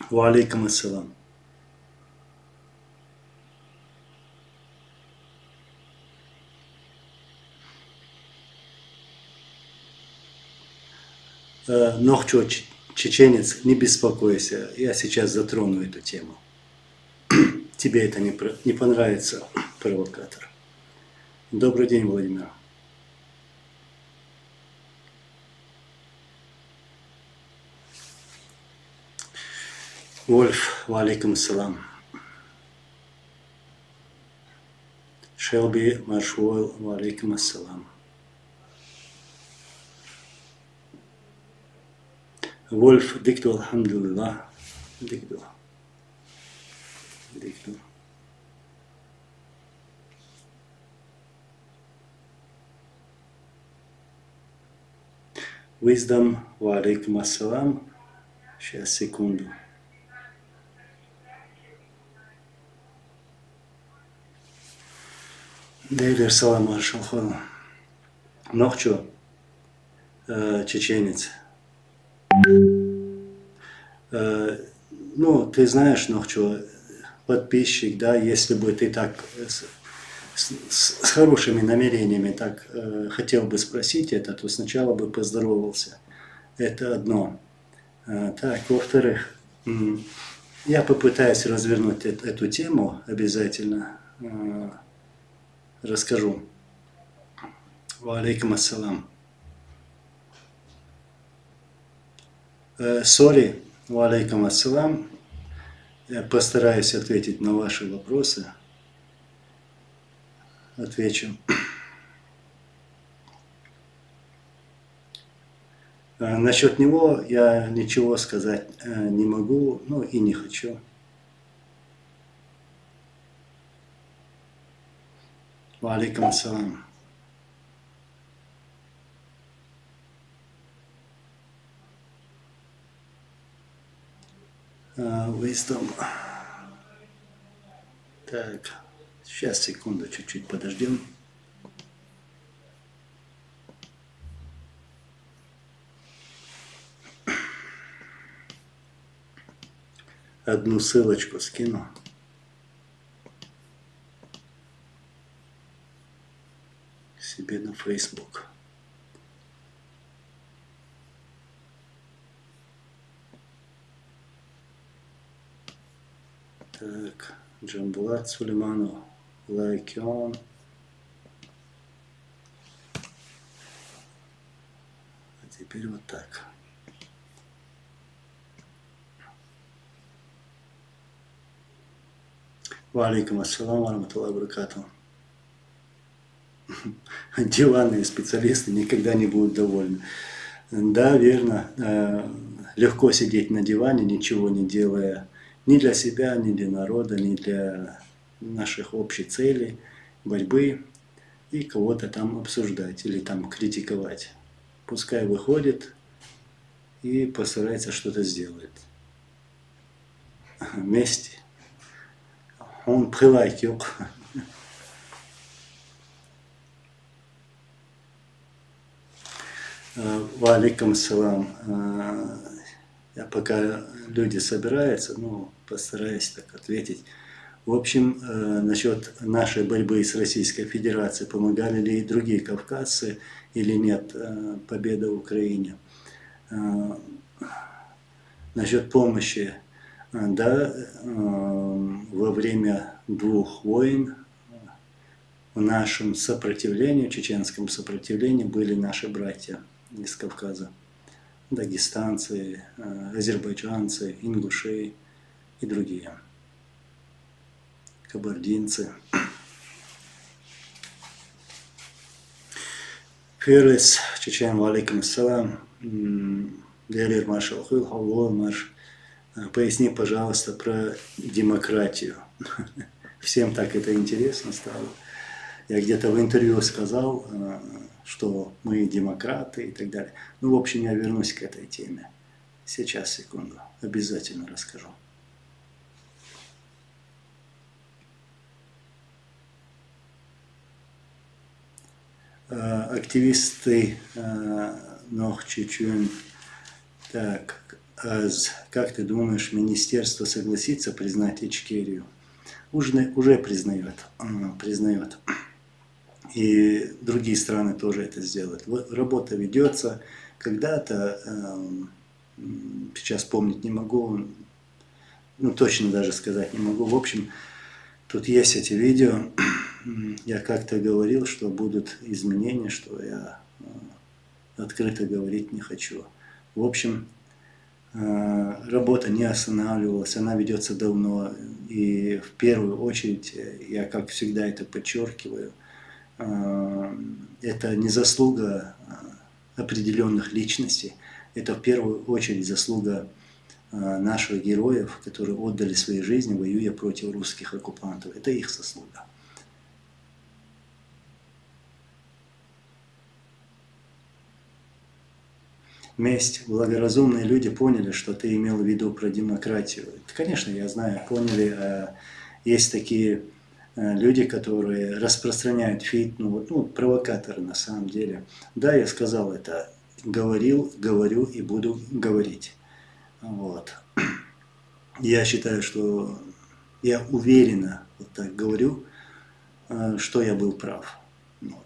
Ва алейкум ассалам. Нохчо, чеченец, не беспокойся, я сейчас затрону эту тему. Тебе это не понравится, провокатор. Добрый день, Владимир. Вольф, ва алейкум ассалам. Шелби Маршвойл, ва алейкум ассалам. Вольф, дикту алхамдулилlah. Дикту. Wisdom, ва алейкум ассалам. Сейчас, секунду. Дейлер салам маршалхану. Нохчо, чеченец. Ну, ты знаешь, Нохчо, подписчик, да, если бы ты так с хорошими намерениями так хотел бы спросить это, то сначала бы поздоровался. Это одно. Так, во-вторых, я попытаюсь развернуть эту тему обязательно. Расскажу. Ва алейкум ассалам. Сори, ва алейкум ассалам. Я постараюсь ответить на ваши вопросы. Отвечу. Насчет него я ничего сказать не могу, ну и не хочу. Ва алейкум ассалам. Wisdom. Так, сейчас, секунду, чуть-чуть подождем. Одну ссылочку скину. Себе на Facebook. Так, Джамбулат Сулейманов, Лайкион. А теперь вот так. Ва алейкум ассалам, ва рахматуллахи ва баракатуху. Диванные специалисты никогда не будут довольны. Да, верно. Легко сидеть на диване, ничего не делая ни для себя, ни для народа, ни для наших общих целей, борьбы, и кого-то там обсуждать или там критиковать. Пускай выходит и постарается что-то сделать. Вместе. Он прилайк yok. Ва алейкум ассалам. Я пока люди собираются, ну, постараюсь так ответить. В общем, насчет нашей борьбы с Российской Федерацией, помогали ли и другие кавказцы или нет победа в Украине. Насчет помощи, да, во время двух войн в нашем сопротивлении, чеченском сопротивлении были наши братья из Кавказа. Дагестанцы, азербайджанцы, ингуши и другие. Кабардинцы. Ферлес, чечен, ва алейкум ассалам. Делир маршал хул, хавол марш. Поясни, пожалуйста, про демократию. Всем так это интересно стало. Я где-то в интервью сказал, что мы демократы и так далее. Ну, в общем, я вернусь к этой теме. Сейчас, секунду. Обязательно расскажу. Активисты Нохчичун. Так, как ты думаешь, министерство согласится признать Ичкерию? Уже признает. И другие страны тоже это сделают. Работа ведется. Когда-то, сейчас помнить не могу, ну точно даже сказать не могу. В общем, тут есть эти видео. Я как-то говорил, что будут изменения, что я открыто говорить не хочу. В общем, работа не останавливалась, она ведется давно. И в первую очередь, я как всегда это подчеркиваю, это не заслуга определенных личностей, это в первую очередь заслуга наших героев, которые отдали свои жизни, воюя против русских оккупантов. Это их заслуга. Месть. Благоразумные люди поняли, что ты имел в виду про демократию. Конечно, я знаю, поняли. Есть такие люди, которые распространяют фейк, ну, провокаторы на самом деле. Да, я сказал это, говорил, говорю и буду говорить. Вот. Я считаю, что я уверенно вот так говорю, что я был прав. Вот.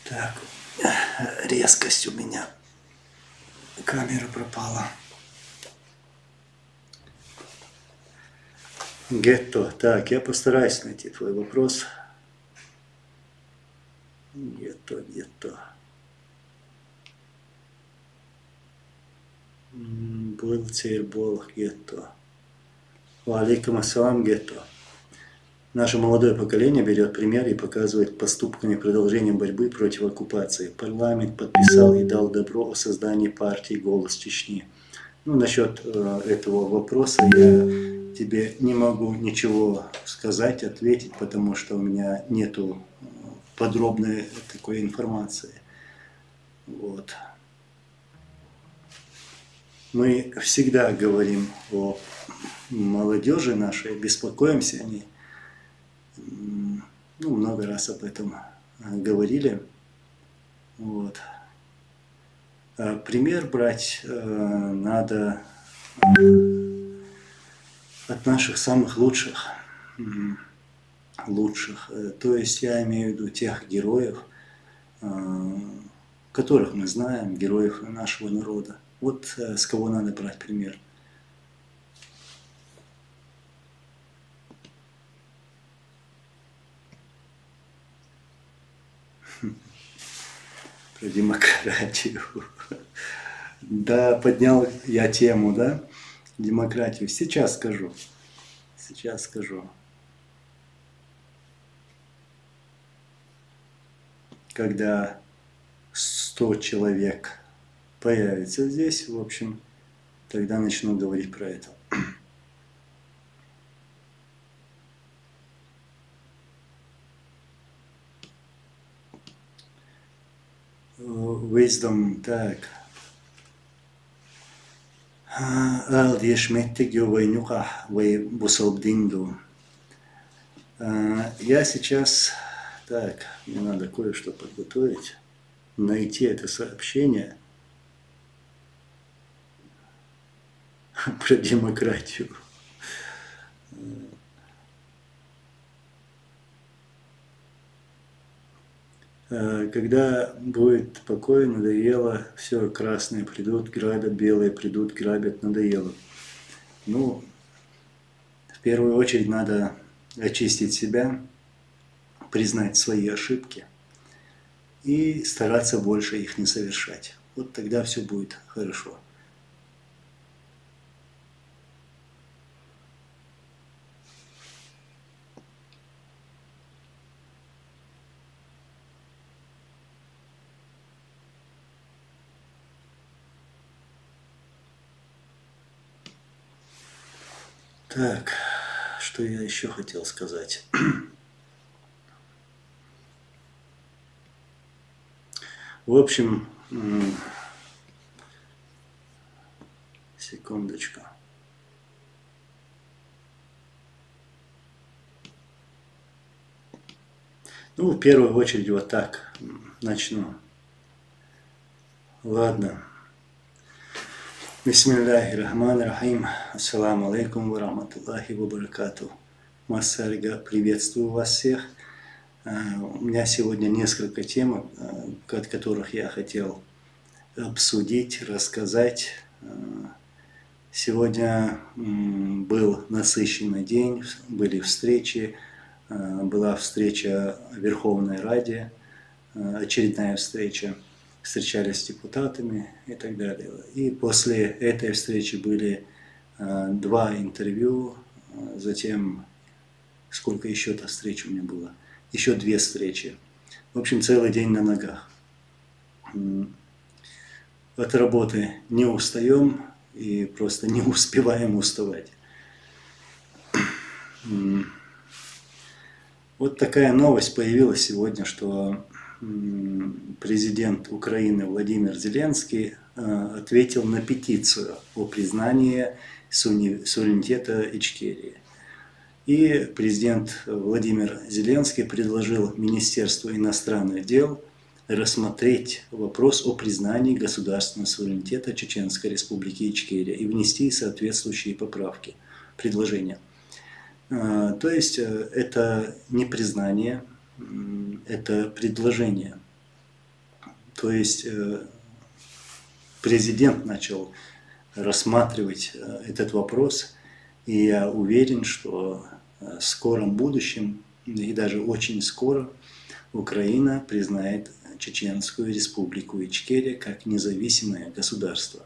Так, резкость у меня. Камера пропала. Гетто. Так, я постараюсь найти твой вопрос. Гетто. Был цейрбол гетто. Валейкум ассалам гетто. Наше молодое поколение берет пример и показывает поступками продолжение борьбы против оккупации. Парламент подписал и дал добро о создании партии «Голос Чечни». Ну, насчет этого вопроса я тебе не могу ничего сказать, ответить, потому что у меня нету подробной такой информации. Вот. Мы всегда говорим о молодежи нашей, беспокоимся о ней. Ну, много раз об этом говорили. Вот. Пример брать надо от наших самых лучших. То есть я имею в виду тех героев, которых мы знаем, героев нашего народа. Вот с кого надо брать пример. Про демократию. Да, поднял я тему, да? Демократию. Сейчас скажу. Когда 100 человек появится здесь, в общем, тогда начну говорить про это. Wisdom, так. Ал ешметтегю вайнюка вай бусалбдинду. Я сейчас, так, мне надо кое-что подготовить, найти это сообщение про демократию. Когда будет покой, надоело, все, красные придут, грабят, белые придут, грабят, надоело. Ну, в первую очередь надо очистить себя, признать свои ошибки и стараться больше их не совершать. Вот тогда все будет хорошо. Так, что я еще хотел сказать? В общем, секундочку. Ну, в первую очередь вот так начну. Ладно. Бисмиллахи рахмани рахим. Ассаламу алейкум ва рахматуллахи ва баракату. Массарига, приветствую вас всех. У меня сегодня несколько тем, от которых я хотел обсудить, рассказать. Сегодня был насыщенный день, были встречи, была встреча в Верховной Раде, очередная встреча, встречались с депутатами и так далее. И после этой встречи были 2 интервью, затем сколько еще-то встреч у меня было, еще 2 встречи. В общем, целый день на ногах. От работы не устаем и просто не успеваем уставать. Вот такая новость появилась сегодня, что президент Украины Владимир Зеленский ответил на петицию о признании суверенитета Ичкерии. И президент Владимир Зеленский предложил Министерству иностранных дел рассмотреть вопрос о признании государственного суверенитета Чеченской Республики Ичкерия и внести соответствующие поправки, предложения. То есть это не признание, это предложение. То есть президент начал рассматривать этот вопрос, и я уверен, что в скором будущем, и даже очень скоро, Украина признает Чеченскую Республику Ичкерия как независимое государство.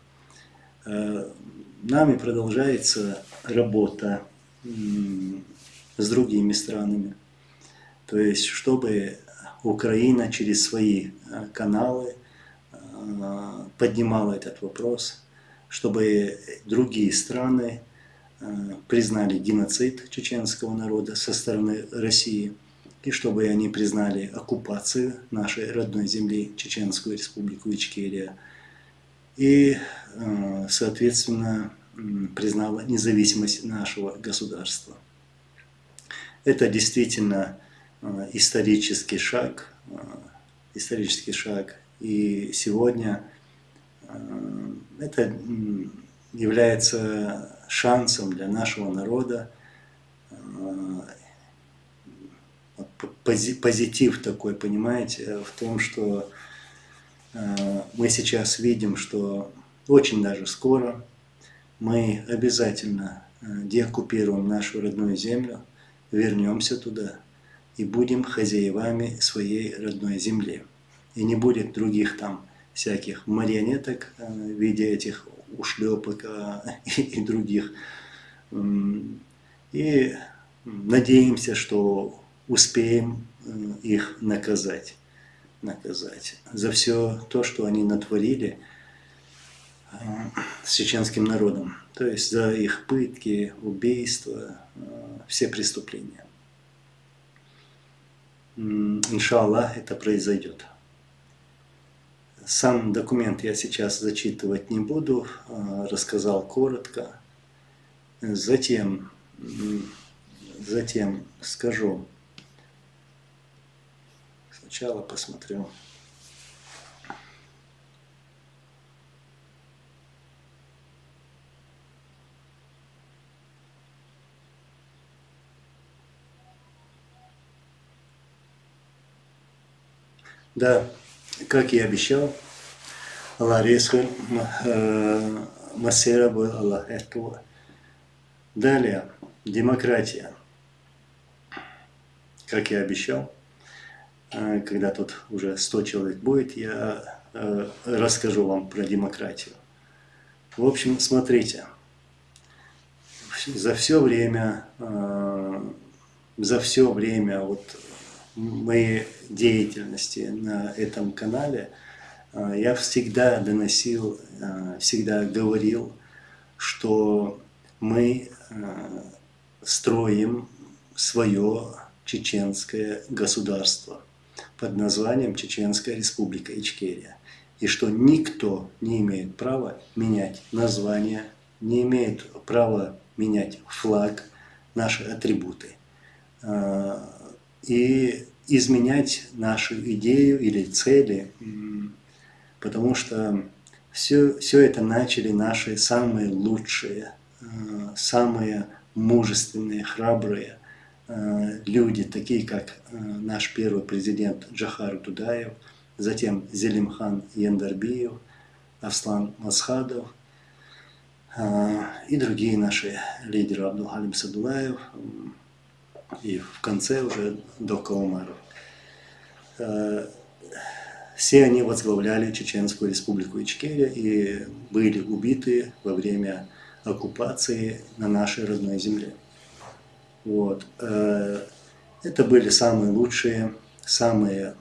Нами продолжается работа с другими странами. То есть, чтобы Украина через свои каналы поднимала этот вопрос, чтобы другие страны признали геноцид чеченского народа со стороны России, и чтобы они признали оккупацию нашей родной земли, Чеченскую Республику Ичкерия, и, соответственно, признала независимость нашего государства. Это действительно исторический шаг, и сегодня это является шансом для нашего народа, позитив такой, понимаете, в том, что мы сейчас видим, что очень даже скоро мы обязательно деоккупируем нашу родную землю, вернемся туда и будем хозяевами своей родной земли. И не будет других там всяких марионеток в виде этих ушлепок и других. И надеемся, что успеем их наказать за все то, что они натворили с чеченским народом. То есть за их пытки, убийства, все преступления. Иншаллах, это произойдет. Сам документ я сейчас зачитывать не буду, рассказал коротко. Затем скажу. Сначала посмотрю. Да, как и обещал, Аллах резко массера был Аллах этого. Далее, демократия. Как я обещал, когда тут уже 100 человек будет, я расскажу вам про демократию. В общем, смотрите, за все время вот моей деятельности на этом канале я всегда доносил, всегда говорил, что мы строим свое чеченское государство под названием Чеченская Республика Ичкерия. И что никто не имеет права менять название, не имеет права менять флаг, наши атрибуты. И изменять нашу идею или цели, потому что все это начали наши самые лучшие, самые мужественные, храбрые люди, такие как наш первый президент Джохар Дудаев, затем Зелимхан Яндарбиев, Аслан Масхадов и другие наши лидеры, Абдулхалим Садулаев и в конце уже Дока Умаров. Все они возглавляли Чеченскую республику Ичкерия и были убиты во время оккупации на нашей родной земле. Вот. Это были самые лучшие, самые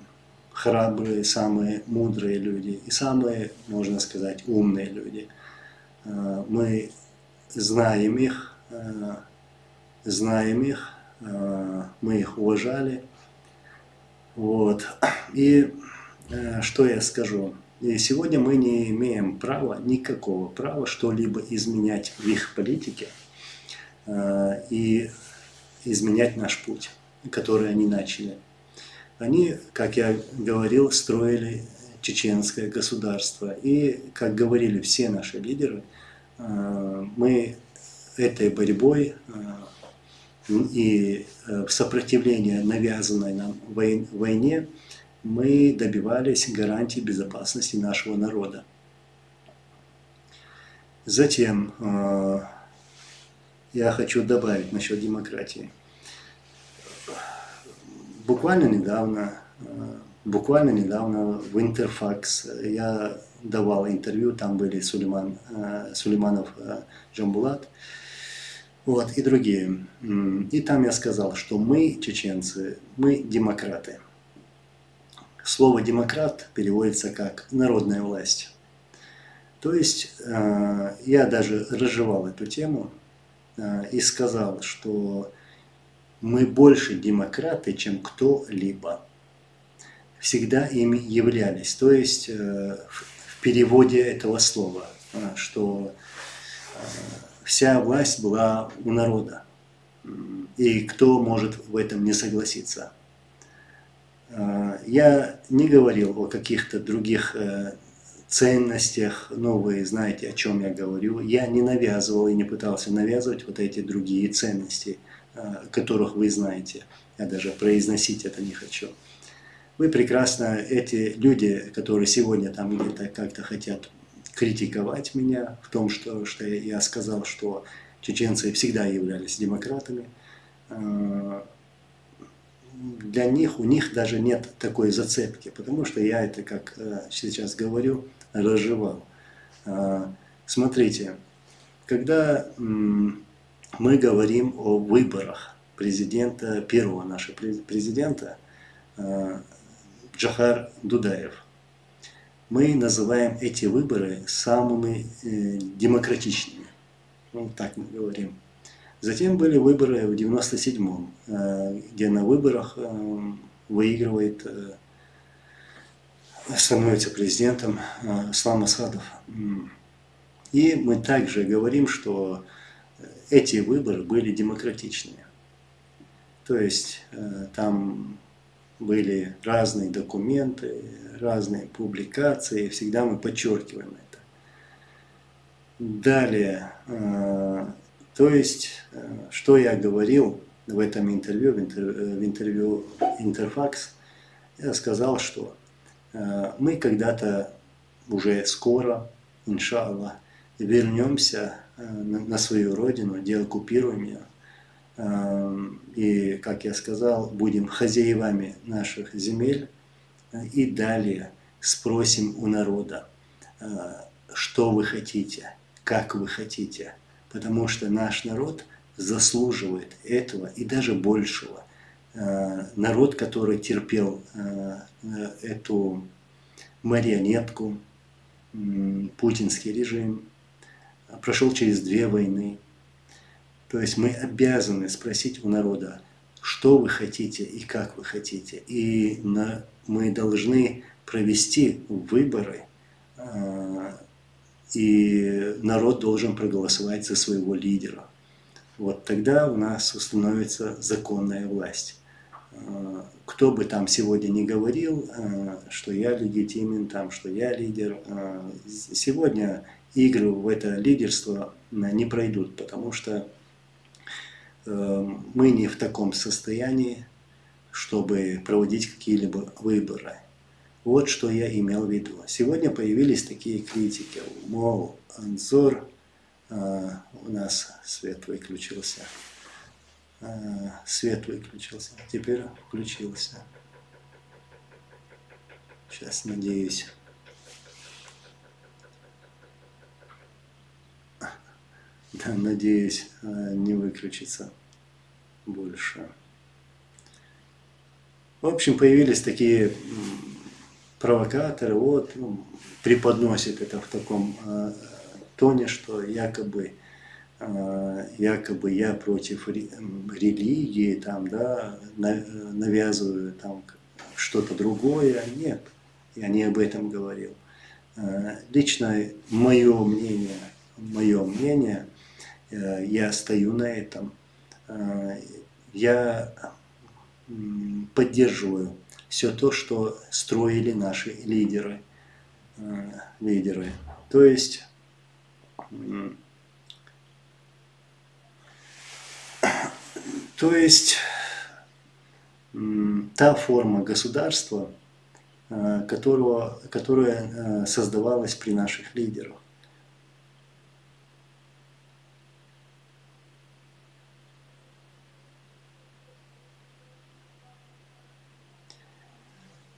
храбрые, самые мудрые люди и самые, можно сказать, умные люди. Мы знаем их, мы их уважали. Вот. И что я скажу? И сегодня мы не имеем права, никакого права что-либо изменять в их политике и изменять наш путь, который они начали. Они, как я говорил, строили чеченское государство. И, как говорили все наши лидеры, мы этой борьбой и в сопротивлении навязанной нам войне мы добивались гарантии безопасности нашего народа. Затем я хочу добавить насчет демократии. Буквально недавно в Интерфакс я давал интервью, там были Сулейманов Джамбулат, вот, и другие. И там я сказал, что мы, чеченцы, мы демократы. Слово «демократ» переводится как «народная власть». То есть я даже разжевал эту тему и сказал, что мы больше демократы, чем кто-либо. Всегда ими являлись. То есть в переводе этого слова, что вся власть была у народа. И кто может в этом не согласиться? Я не говорил о каких-то других ценностях, но вы знаете, о чем я говорю. Я не навязывал и не пытался навязывать вот эти другие ценности, которых вы знаете. Я даже произносить это не хочу. Вы прекрасно, эти люди, которые сегодня там где-то как-то хотят критиковать меня в том, что я сказал, что чеченцы всегда являлись демократами, для них, у них даже нет такой зацепки, потому что я это, как сейчас говорю, разжевал. Смотрите, когда мы говорим о выборах президента, первого нашего президента, Джохар Дудаев, мы называем эти выборы самыми демократичными. Вот так мы говорим. Затем были выборы в 1997-м, где на выборах выигрывает, становится президентом Аслан Масхадов. И мы также говорим, что эти выборы были демократичными. То есть там были разные документы, разные публикации, всегда мы подчеркиваем это. Далее, то есть, что я говорил в этом интервью, в интервью Интерфакс, я сказал, что мы когда-то уже скоро, иншаллах, вернемся на свою родину, деоккупируем ее. И, как я сказал, будем хозяевами наших земель и далее спросим у народа, что вы хотите, как вы хотите. Потому что наш народ заслуживает этого и даже большего. Народ, который терпел эту марионетку, путинский режим, прошел через 2 войны. То есть мы обязаны спросить у народа, что вы хотите и как вы хотите. И мы должны провести выборы, и народ должен проголосовать за своего лидера. Вот тогда у нас установится законная власть. Кто бы там сегодня ни говорил, что я легитимен, там, что я лидер, сегодня игры в это лидерство не пройдут, потому что мы не в таком состоянии, чтобы проводить какие-либо выборы. Вот что я имел в виду. Сегодня появились такие критики, мол, Анзор, у нас свет выключился, теперь включился. Сейчас, надеюсь. Да, надеюсь, не выключится больше. В общем, появились такие провокаторы, вот, преподносят это в таком тоне, что якобы я против религии, там, да, навязываю там что-то другое. Нет, я не об этом говорил. Лично мое мнение, я стою на этом, я поддерживаю все то, что строили наши лидеры. То есть та форма государства, которая создавалась при наших лидерах.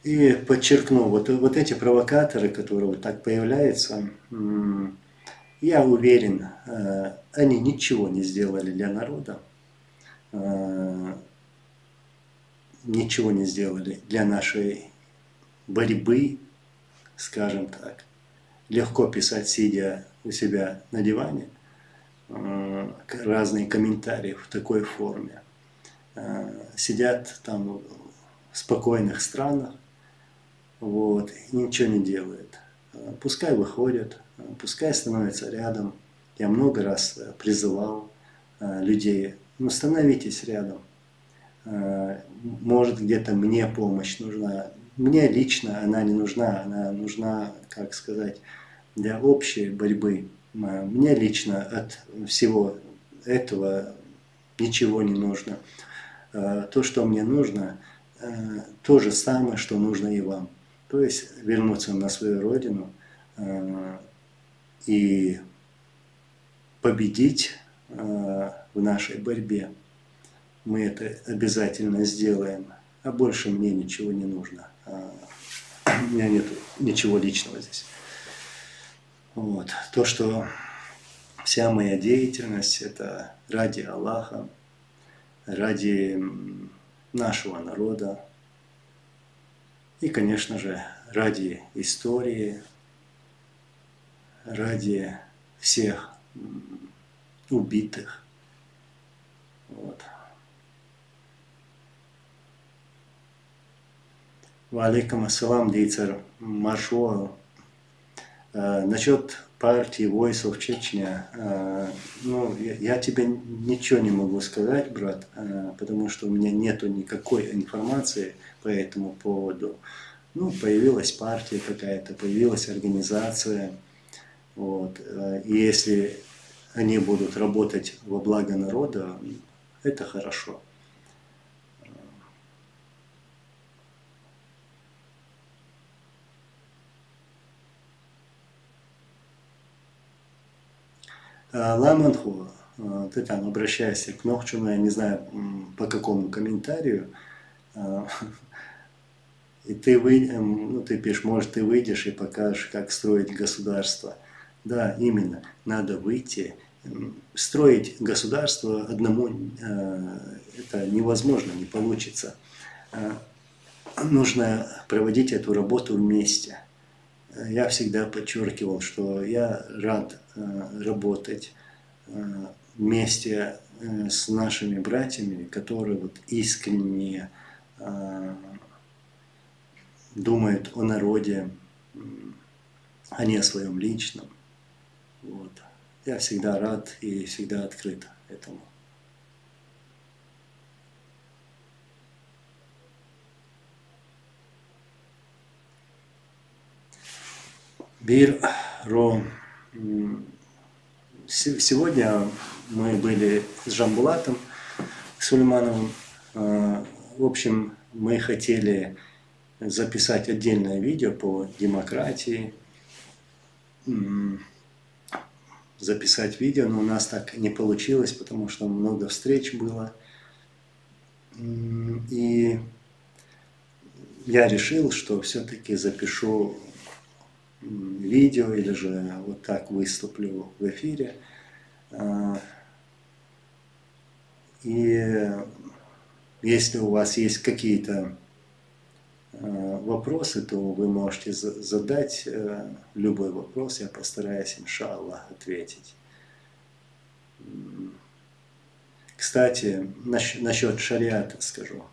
И подчеркну, вот эти провокаторы, которые вот так появляются, я уверен, они ничего не сделали для народа, ничего не сделали для нашей борьбы, скажем так. Легко писать, сидя у себя на диване, разные комментарии в такой форме. Сидят там в спокойных странах, вот, и ничего не делают. Пускай выходят, пускай становятся рядом. Я много раз призывал людей, ну становитесь рядом. Может, где-то мне помощь нужна. Мне лично она не нужна, она нужна, как сказать, для общей борьбы. Мне лично от всего этого ничего не нужно. То, что мне нужно, то же самое, что нужно и вам. То есть вернуться на свою родину и победить в нашей борьбе. Мы это обязательно сделаем, а больше мне ничего не нужно. У меня нет ничего личного здесь. Вот. То, что вся моя деятельность – это ради Аллаха, ради нашего народа и, конечно же, ради истории, ради всех убитых. Вот. Ва алейкум ассалам, дейцер Маршуа. Насчет партии Voice of Chechnya, ну, я тебе ничего не могу сказать, брат, потому что у меня нету никакой информации по этому поводу. Ну, появилась партия какая-то, появилась организация, вот, и если они будут работать во благо народа, это хорошо. Ламанху, ты там обращаешься к Нохчуну, я не знаю по какому комментарию, и ты, ты пишешь, может, ты выйдешь и покажешь, как строить государство. Да, именно, надо выйти. Строить государство одному это невозможно, не получится. Нужно проводить эту работу вместе. Я всегда подчеркивал, что я рад работать вместе с нашими братьями, которые вот искренне думают о народе, а не о своем личном. Вот. Я всегда рад и всегда открыт этому. Бир Ро. Сегодня мы были с Жамбулатом Сулеймановым. В общем, мы хотели записать отдельное видео по демократии, записать видео, но у нас так не получилось, потому что много встреч было. И я решил, что все-таки запишу видео или же вот так выступлю в эфире. И если у вас есть какие-то вопросы, то вы можете задать любой вопрос, я постараюсь, иншаллах, ответить. Кстати, насчет шариата скажу.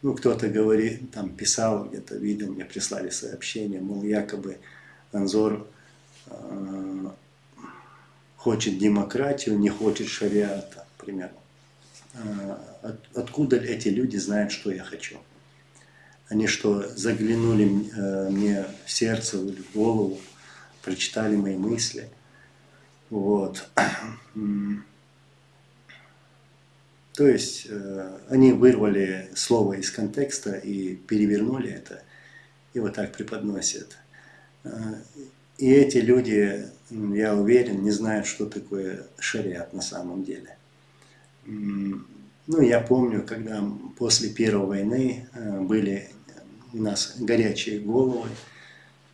Ну, кто-то говорит, там писал, где-то видел, мне прислали сообщение, мол, якобы Анзор хочет демократию, не хочет шариата, примерно. Откуда эти люди знают, что я хочу? Они что, заглянули мне в сердце, в голову, прочитали мои мысли? Вот. То есть они вырвали слово из контекста и перевернули это, и вот так преподносят. И эти люди, я уверен, не знают, что такое шариат на самом деле. Ну, я помню, когда после Первой войны были у нас горячие головы,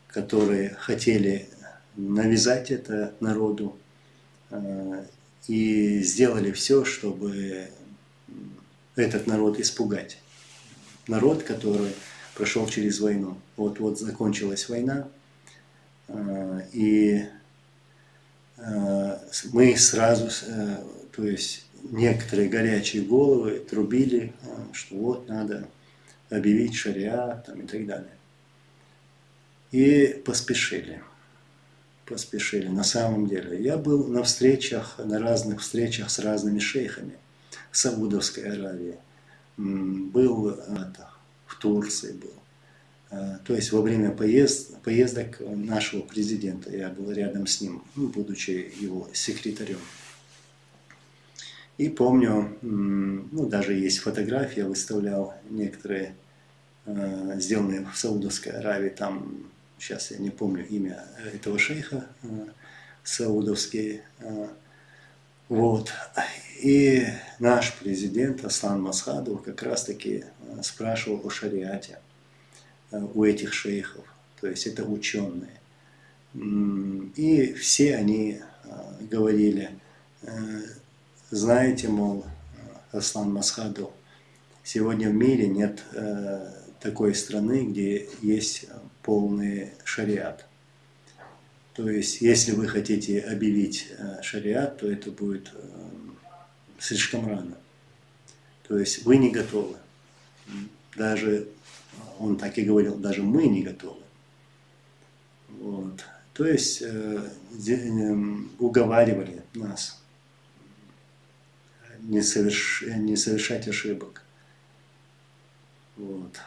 которые хотели навязать это народу, и сделали все, чтобы этот народ испугать. Народ, который прошел через войну. Вот закончилась война, и мы сразу, то есть некоторые горячие головы трубили, что вот надо объявить шариат там, и так далее. И поспешили на самом деле. Я был на встречах, на разных встречах с разными шейхами в Саудовской Аравии, был в Турции был. То есть во время поездок нашего президента, я был рядом с ним, будучи его секретарем. И помню, ну даже есть фотографии, я выставлял некоторые, сделанные в Саудовской Аравии, там, сейчас я не помню имя этого шейха, саудовский. Вот. И наш президент Аслан Масхадов как раз-таки спрашивал о шариате у этих шейхов, то есть это ученые. И все они говорили, знаете, мол, Аслан Масхадов, сегодня в мире нет такой страны, где есть полный шариат. То есть, если вы хотите объявить шариат, то это будет слишком рано. То есть, вы не готовы. Даже, он так и говорил, даже мы не готовы. Вот. То есть, уговаривали нас не совершать ошибок. Вот.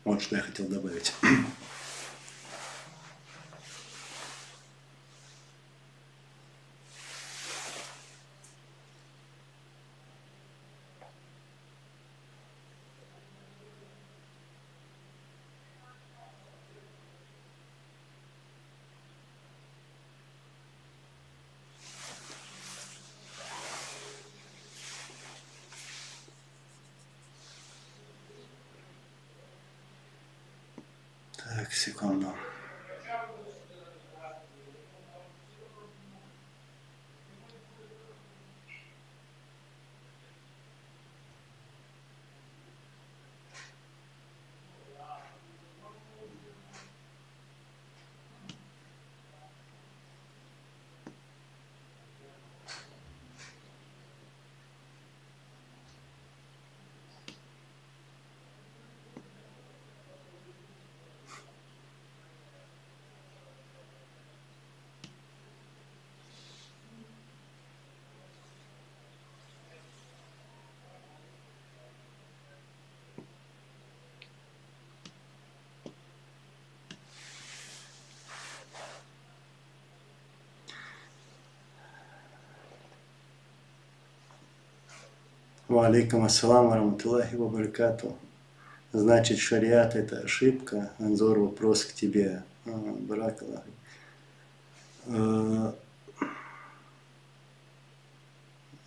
Вот что я хотел добавить. Так, секунду. Ва алейкум ассалам ва рахматуллахи ва баракату. Значит, шариат это ошибка. Анзор, вопрос к тебе. Баракаллах.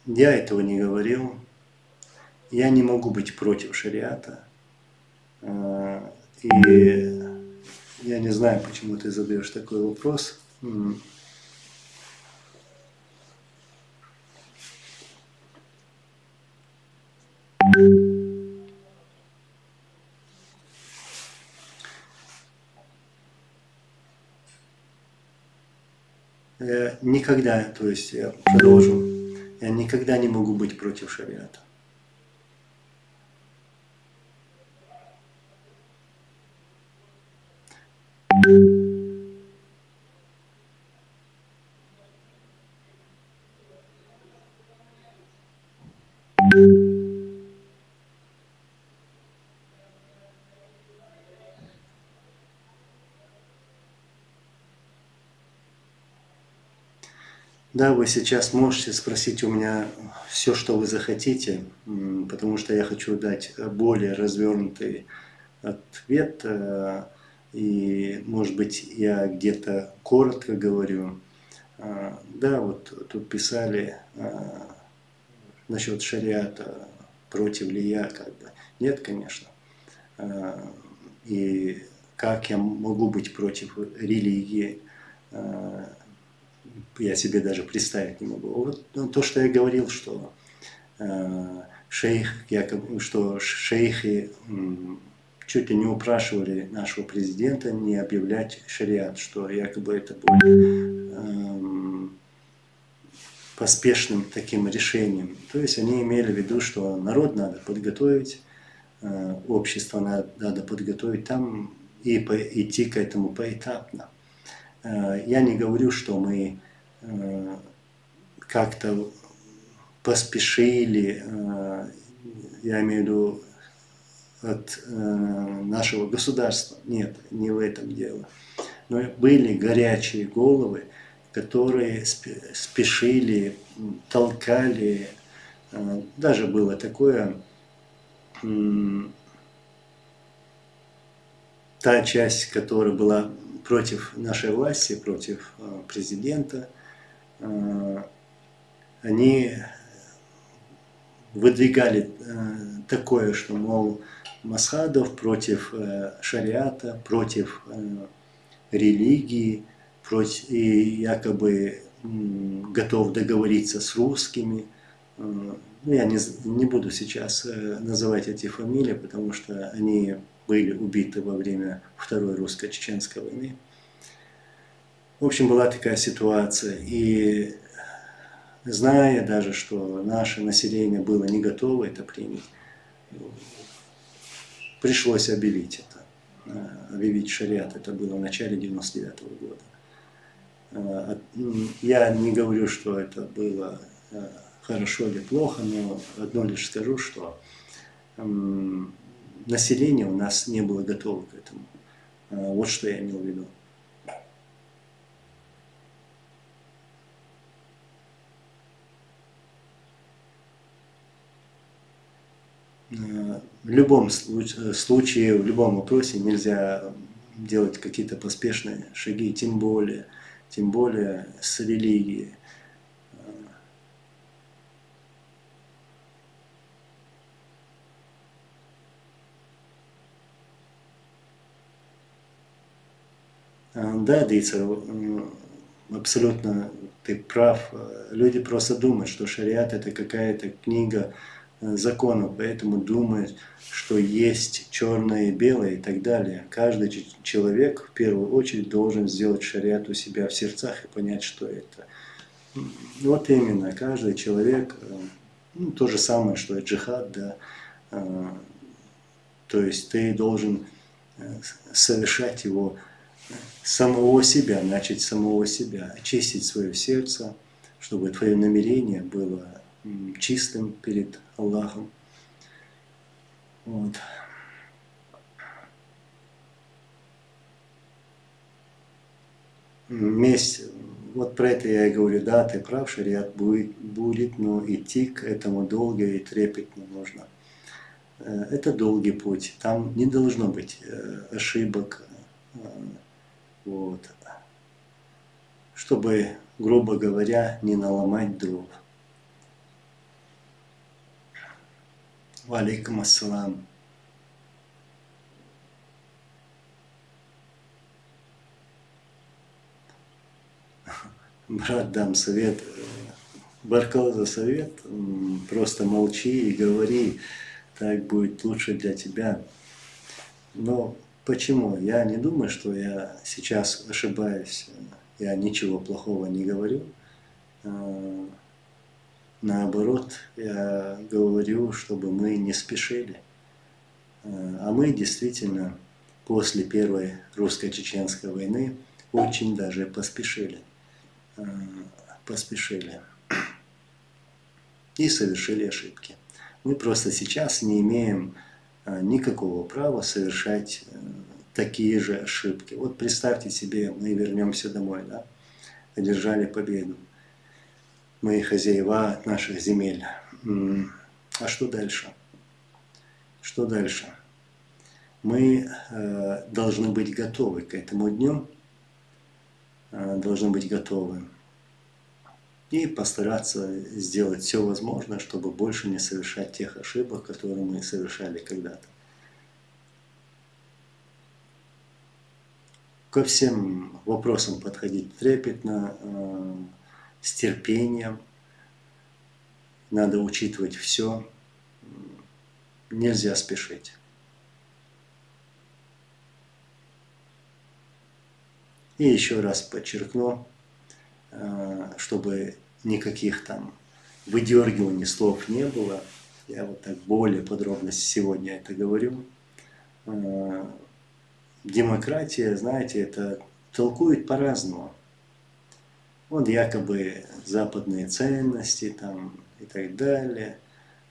Я этого не говорил. Я не могу быть против шариата. И я не знаю, почему ты задаешь такой вопрос. Никогда, то есть я продолжу, я никогда не могу быть против шариата. Да, вы сейчас можете спросить у меня все, что вы захотите, потому что я хочу дать более развернутый ответ, и, может быть, я где-то коротко говорю. Да, вот тут писали насчет шариата, против ли я, как бы. Нет, конечно. И как я могу быть против религии, я себе даже представить не могу. Вот то, что я говорил, что что шейхи чуть ли не упрашивали нашего президента не объявлять шариат, что якобы это будет поспешным таким решением. То есть они имели в виду, что народ надо подготовить, общество надо подготовить там и идти к этому поэтапно. Я не говорю, что мы как-то поспешили, я имею в виду от нашего государства. Нет, не в этом дело. Но были горячие головы, которые спешили, толкали. Даже было такое, та часть, которая была против нашей власти, против президента, они выдвигали такое, что, мол, Масхадов против шариата, против религии, и якобы готов договориться с русскими. Я не буду сейчас называть эти фамилии, потому что они были убиты во время Второй русско-чеченской войны. В общем, была такая ситуация. И зная даже, что наше население было не готово это принять, пришлось объявить это. Объявить шариат. Это было в начале 99-го года. Я не говорю, что это было хорошо или плохо, но одно лишь скажу, что население у нас не было готово к этому. Вот что я имел в виду. В любом случае, в любом вопросе нельзя делать какие-то поспешные шаги, тем более с религией. Да, Дица, абсолютно ты прав. Люди просто думают, что шариат это какая-то книга законов, поэтому думают, что есть черное и белое и так далее. Каждый человек в первую очередь должен сделать шариат у себя в сердцах и понять, что это. Вот именно, каждый человек, то же самое, что и джихад, да, то есть ты должен совершать его самого себя, начать самого себя, очистить свое сердце, чтобы твое намерение было чистым перед Аллахом. Вот. Месть Вот про это я и говорю, да, ты прав, шариат будет, но идти к этому долго и трепетно нужно. Это долгий путь, там не должно быть ошибок, вот, чтобы, грубо говоря, не наломать дров. Ва алейкум ассалам. Брат, дам совет. Баркал за совет, просто молчи и говори, так будет лучше для тебя. Но почему? Я не думаю, что я сейчас ошибаюсь, я ничего плохого не говорю. Наоборот, я говорю, чтобы мы не спешили. А мы действительно после Первой русско-чеченской войны очень даже поспешили. И совершили ошибки. Мы просто сейчас не имеем никакого права совершать такие же ошибки. Вот представьте себе, мы вернемся домой, да, одержали победу. Мы хозяева наших земель. А что дальше? Что дальше? Мы должны быть готовы к этому дню, должны быть готовы и постараться сделать все возможное, чтобы больше не совершать тех ошибок, которые мы совершали когда-то. Ко всем вопросам подходить трепетно, с терпением. Надо учитывать все. Нельзя спешить. И еще раз подчеркну, чтобы никаких там выдергиваний слов не было. Я вот так более подробно сегодня это говорю. Демократия, знаете, это толкует по-разному. Вот якобы западные ценности там и так далее.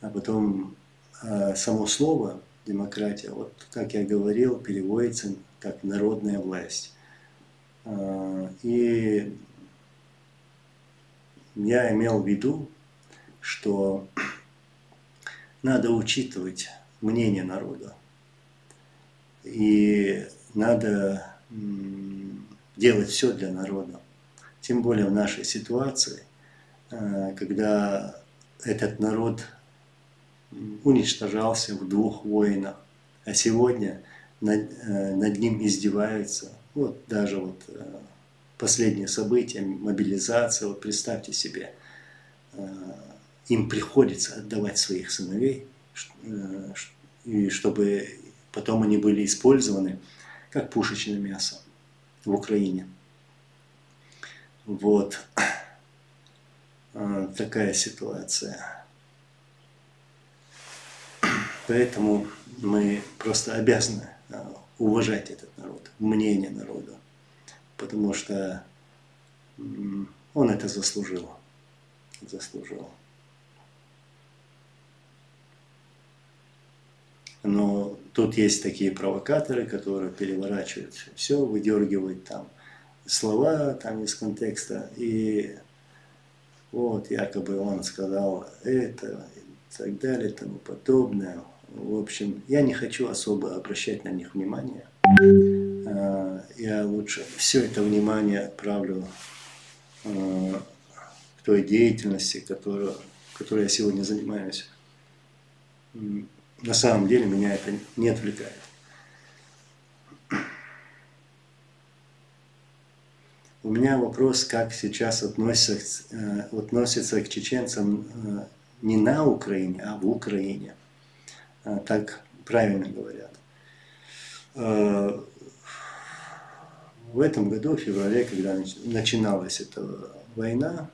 А потом само слово демократия, вот как я говорил, переводится как народная власть. И я имел в виду, что надо учитывать мнение народа. И надо делать все для народа. Тем более в нашей ситуации, когда этот народ уничтожался в 2 войнах, а сегодня над ним издеваются. Вот даже вот последние события, мобилизация, вот представьте себе, им приходится отдавать своих сыновей, и чтобы потом они были использованы как пушечное мясо в Украине. Вот такая ситуация. Поэтому мы просто обязаны уважать этот народ, мнение народа, потому что он это заслужил. Но тут есть такие провокаторы, которые переворачивают все, выдергивают там слова там из контекста, и вот якобы он сказал это и так далее и тому подобное. В общем, я не хочу особо обращать на них внимание. Я лучше все это внимание отправлю к той деятельности, которой я сегодня занимаюсь. На самом деле меня это не отвлекает. У меня вопрос, как сейчас относятся к чеченцам не на Украине, а в Украине. Так правильно говорят. В этом году, в феврале, когда начиналась эта война,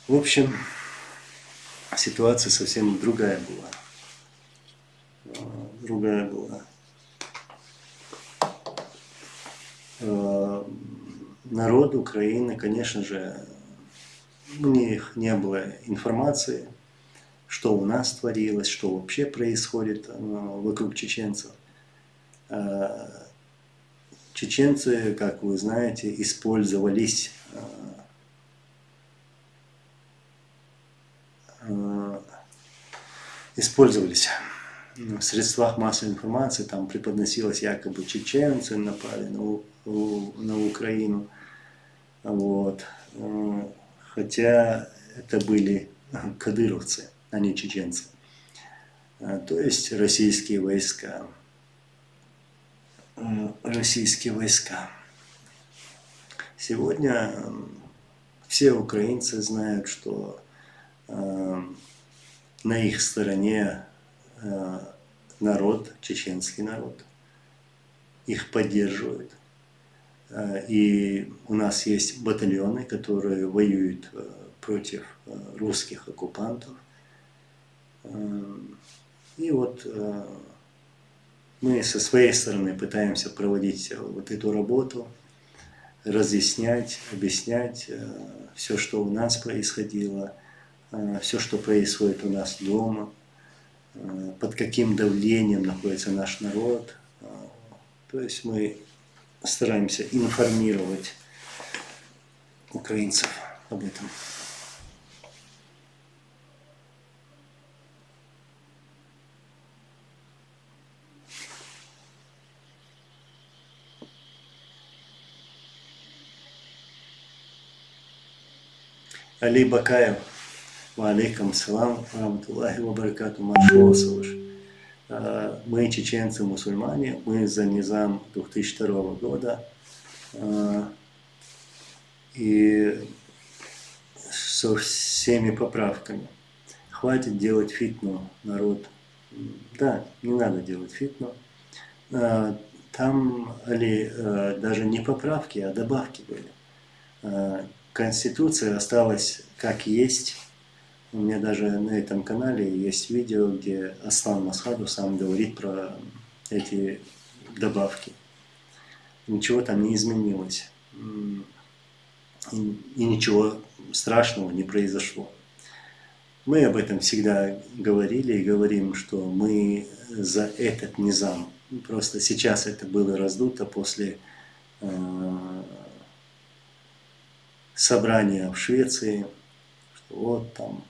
в общем, ситуация совсем другая была. Народ Украины, конечно же, у них не было информации, что у нас творилось, что вообще происходит вокруг чеченцев. Чеченцы, как вы знаете, использовались в средствах массовой информации, там преподносилось якобы чеченцы напали на Украину. Вот. Хотя это были кадыровцы, а не чеченцы. То есть российские войска. Сегодня все украинцы знают, что на их стороне народ, чеченский народ. Их поддерживают. И у нас есть батальоны, которые воюют против русских оккупантов. И вот мы со своей стороны пытаемся проводить вот эту работу, разъяснять, объяснять все, что у нас происходило, все, что происходит у нас дома, под каким давлением находится наш народ. То есть мы стараемся информировать украинцев об этом. Али Бакаев. Ва алейкум салам, раматуллахи ва баракату, маршалсовыш. Мы чеченцы-мусульмане, мы за низам 2002 года. И со всеми поправками. Хватит делать фитну, народ. Да, не надо делать фитну. Там даже не поправки, а добавки были. Конституция осталась как есть. У меня даже на этом канале есть видео, где Аслан Масхаду сам говорит про эти добавки. Ничего там не изменилось. И ничего страшного не произошло. Мы об этом всегда говорили и говорим, что мы за этот низам. Просто сейчас это было раздуто после собрания в Швеции, что вот там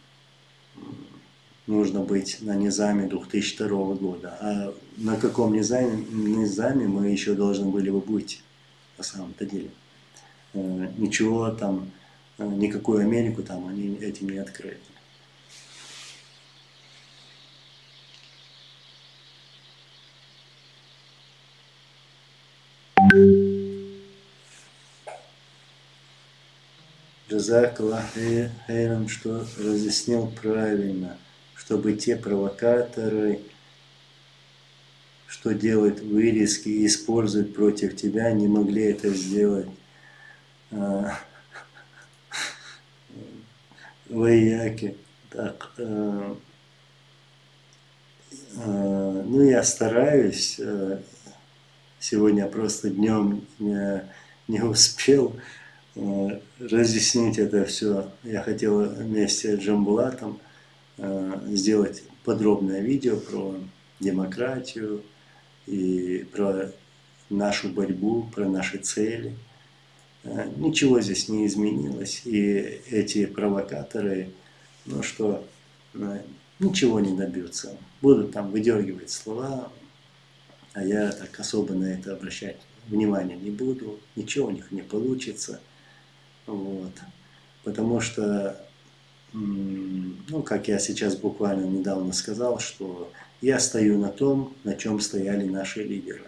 нужно быть на низаме 2002 года. А на каком низаме мы еще должны были бы быть на самом-то деле? Ничего там, никакую Америку там они этим не открыли. Джазакаллах хайран, что разъяснил правильно, чтобы те провокаторы, что делают вырезки и используют против тебя, не могли это сделать. Вояки. Так, ну я стараюсь. Сегодня просто днем не успел разъяснить это все. Я хотел вместе с Джамбулатом сделать подробное видео про демократию и про нашу борьбу, про наши цели. Ничего здесь не изменилось. И эти провокаторы, ну что, ничего не добьются. Будут там выдергивать слова, а я так особо на это обращать внимания не буду. Ничего у них не получится. Вот. Потому что, ну, как я сейчас буквально недавно сказал, что я стою на том, на чем стояли наши лидеры.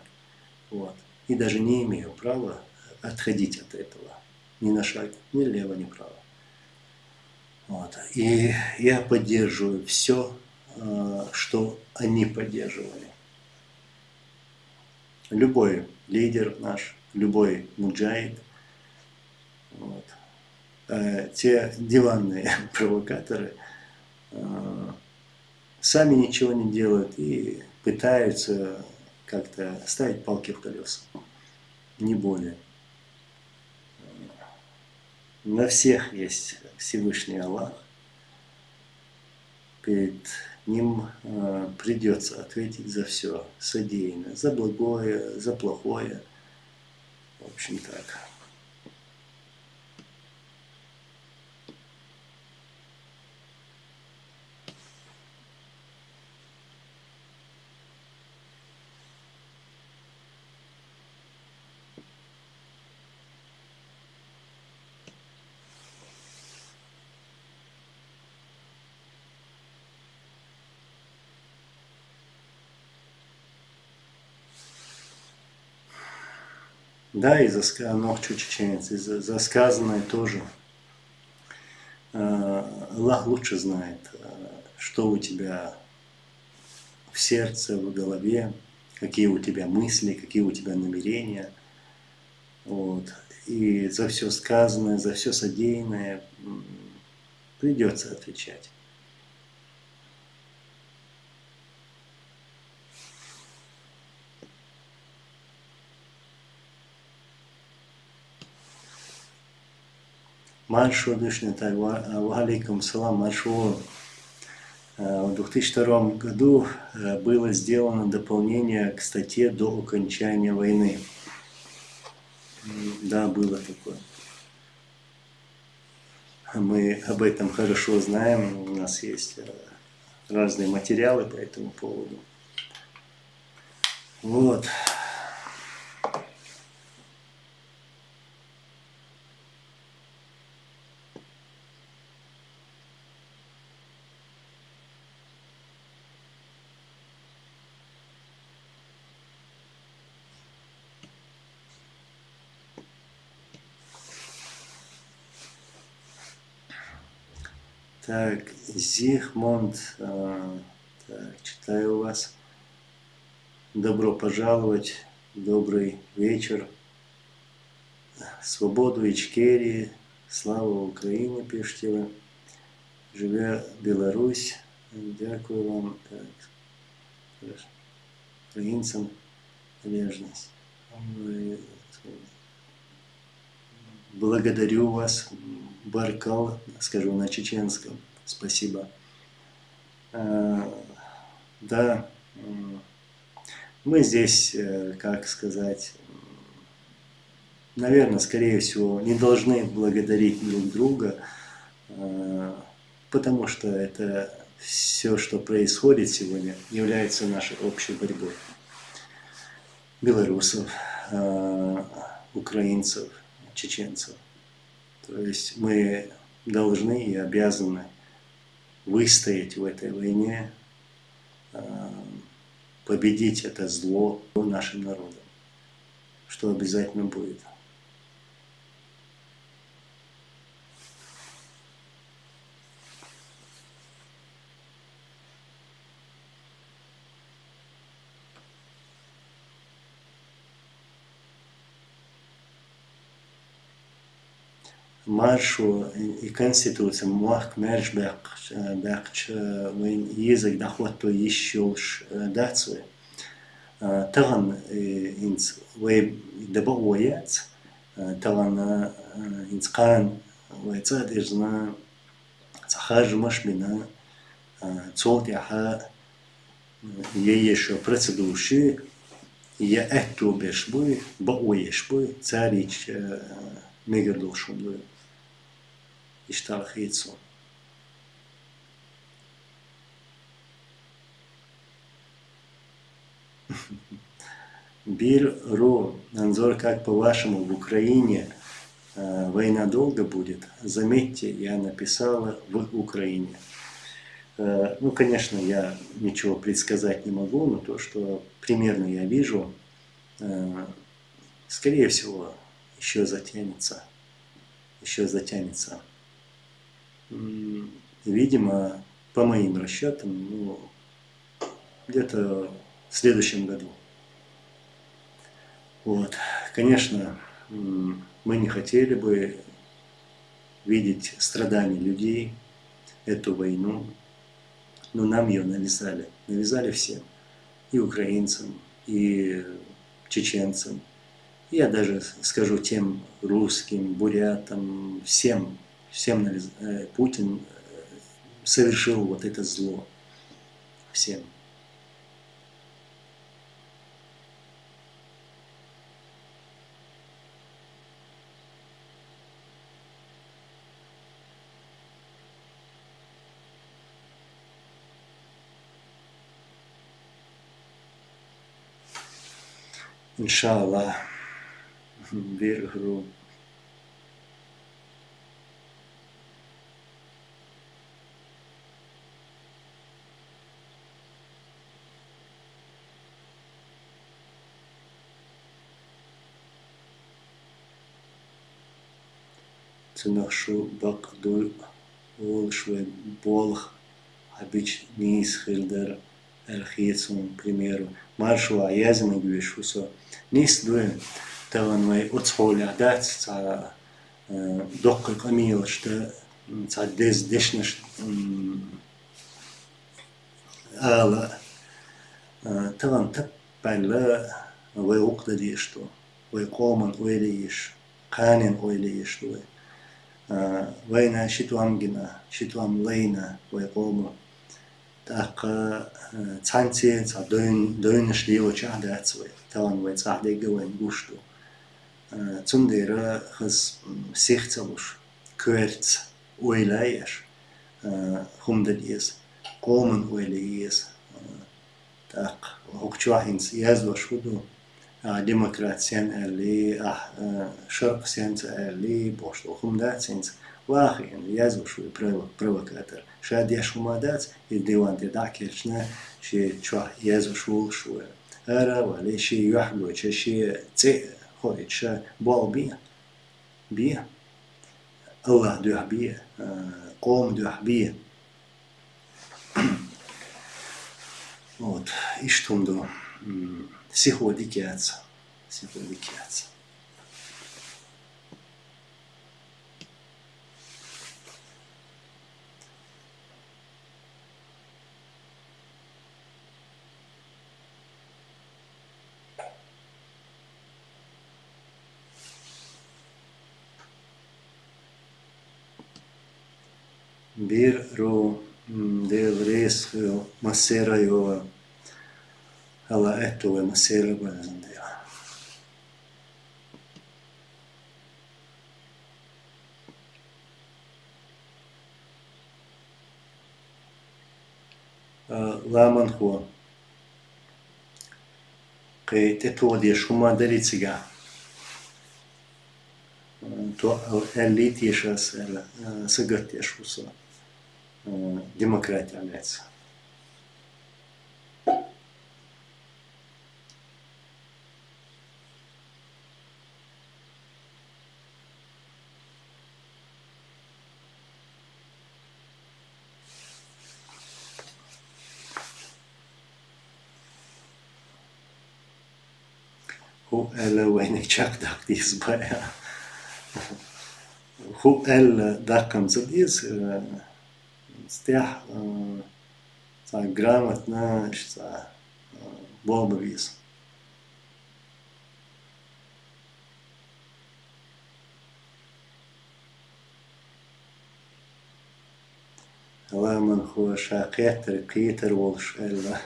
Вот. И даже не имею права отходить от этого. Ни на шаг, ни лево, ни право. Вот. И я поддерживаю все, что они поддерживали. Любой лидер наш, любой муджахид. Вот. Те диванные провокаторы сами ничего не делают и пытаются как-то ставить палки в колеса. Не более. На всех есть Всевышний Аллах. перед ним придется ответить за все содеянное, за благое, за плохое. В общем, так. Да, и за ногчу чеченец, и за сказанное тоже. Аллах лучше знает, что у тебя в сердце, в голове, какие у тебя мысли, какие у тебя намерения. Вот. И за все сказанное, за все содеянное придется отвечать. Маршо Душнитай, алейкум салам, Маршо. В 2002 году было сделано дополнение к статье до окончания войны. Да, было такое. Мы об этом хорошо знаем, у нас есть разные материалы по этому поводу. Вот. Так, Зигмунд, так, читаю вас. Добро пожаловать, добрый вечер. Свободу Ичкерии, слава Україні, пишете ви. Живе Білорусь, дякую вам. Так, українцям нежность. Благодарю вас, Баркал, скажу на чеченском, спасибо. Да, мы здесь, как сказать, наверное, скорее всего, не должны благодарить друг друга, потому что это все, что происходит сегодня, является нашей общей борьбой. Белорусов, украинцев, чеченцев. То есть мы должны и обязаны выстоять в этой войне, победить это зло нашим народом, что обязательно будет. Маршу и Конституция муах мерж бэкч вейн язык дахватто ещёлш дацуе. Таган инц вей даба уяц, таган инц кан вейца дежна цахаж машбина цолт яха ещё процедурши я эту бешбуй ба уешбуй царич мегердолшумдуй. Ишталхицу. Бир.ру. Анзор, как по-вашему, в Украине война долго будет? Заметьте, я написала в Украине. Ну, конечно, я ничего предсказать не могу, но то, что примерно я вижу, скорее всего, еще затянется. Еще затянется. Видимо, по моим расчетам, ну, где-то в следующем году. Вот. Конечно, мы не хотели бы видеть страдания людей, эту войну, но нам ее навязали. Навязали всем. И украинцам, и чеченцам. Я даже скажу тем русским, бурятам, всем Путин совершил вот это зло всем. Иншаллах, верю. Ценошу бакдуй волшве болох обич нис хилдер эрхиецун, к примеру. Маршуа язмы гвешусо. Нис дуем таванвай оцхоля дать ца доккой камил, что ца дешнеш ала таван таппайла вай уqtadi что вай коман ойлиш قانن ойлиш дуе. وين شتوام جنا شتوام لينا ويقوم تاقا تانتي دون شليو شعدات سوي توان ويتصعدي جوين بوشتو تندير خز سيختلوش كورت ويلايش هم دليس قومن ويلايس تاق هوكشواهينس يازو شودو ديمقراطيان اللي شرق سينس اللي بوشتو هم دات سينس واخي يعني يازو شوي بروكاتر شاد يشو ما دات الديوان تدعكيشنا شي تشوه يازو شوي ارا ولا شي يحلو شي تي خوي شا بال بيه الله دوح بيه قوم دوح بيه вот и что до Сихводикиаца. Bir ro del res masera yo alla etto e masera guardandela. Laman ho che te to di shuma deritsiga to elitishas el sagatishus демократия является. هو ألا وينك شاك داك ديس بايا هو ألا داكم زديس стях грамотно, бомбовис. Ламан хуаша китер волш элла.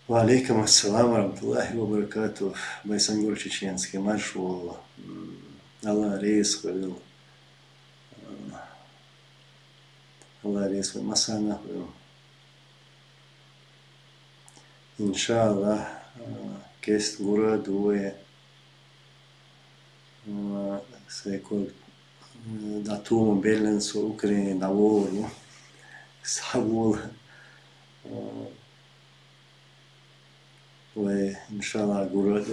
Валейкум ассалам ва-рамтуллахи ва-баракатух. Байсангур чеченский маршал. Allah reis koydu. Allah reis koydu. Masana koydu. İnşallah kest gura duye se kod datum belen su Ukrajini da volu savol ve inşallah gura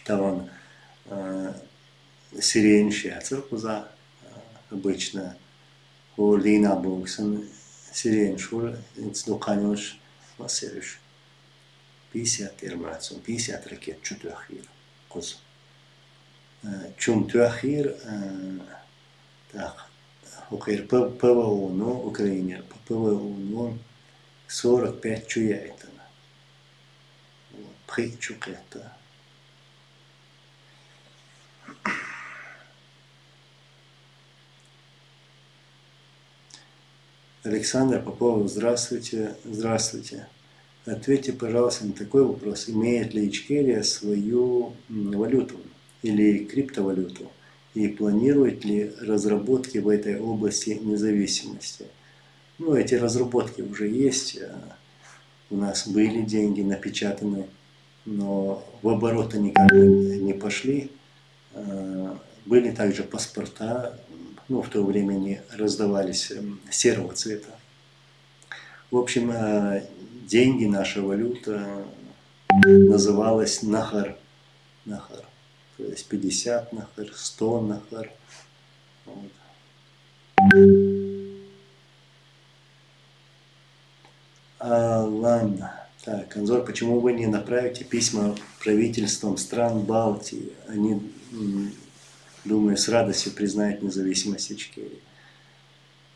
tamam сирень шиацер куза обычно лина боксен сирень шур инцдуканёш васериш 50 термацон 50 ракет чутахир куз чум тухир так окер ПВО но Украине ПВО но 45 чуяйтана причукета Александр Попов, здравствуйте, здравствуйте. Ответьте, пожалуйста, на такой вопрос. Имеет ли Ичкерия свою валюту или криптовалюту? И планирует ли разработки в этой области независимости? Ну, эти разработки уже есть. У нас были деньги напечатаны, но в оборот они как бы не пошли. Были также паспорта, ну, в то время они раздавались серого цвета. В общем, деньги, наша валюта называлась нахар. Нахар. То есть 50 нахар, 100 нахар. Вот. Ладно. Так, Анзор, почему вы не направите письма правительствам стран Балтии? Они, думаю, с радостью признают независимость Ичкерии.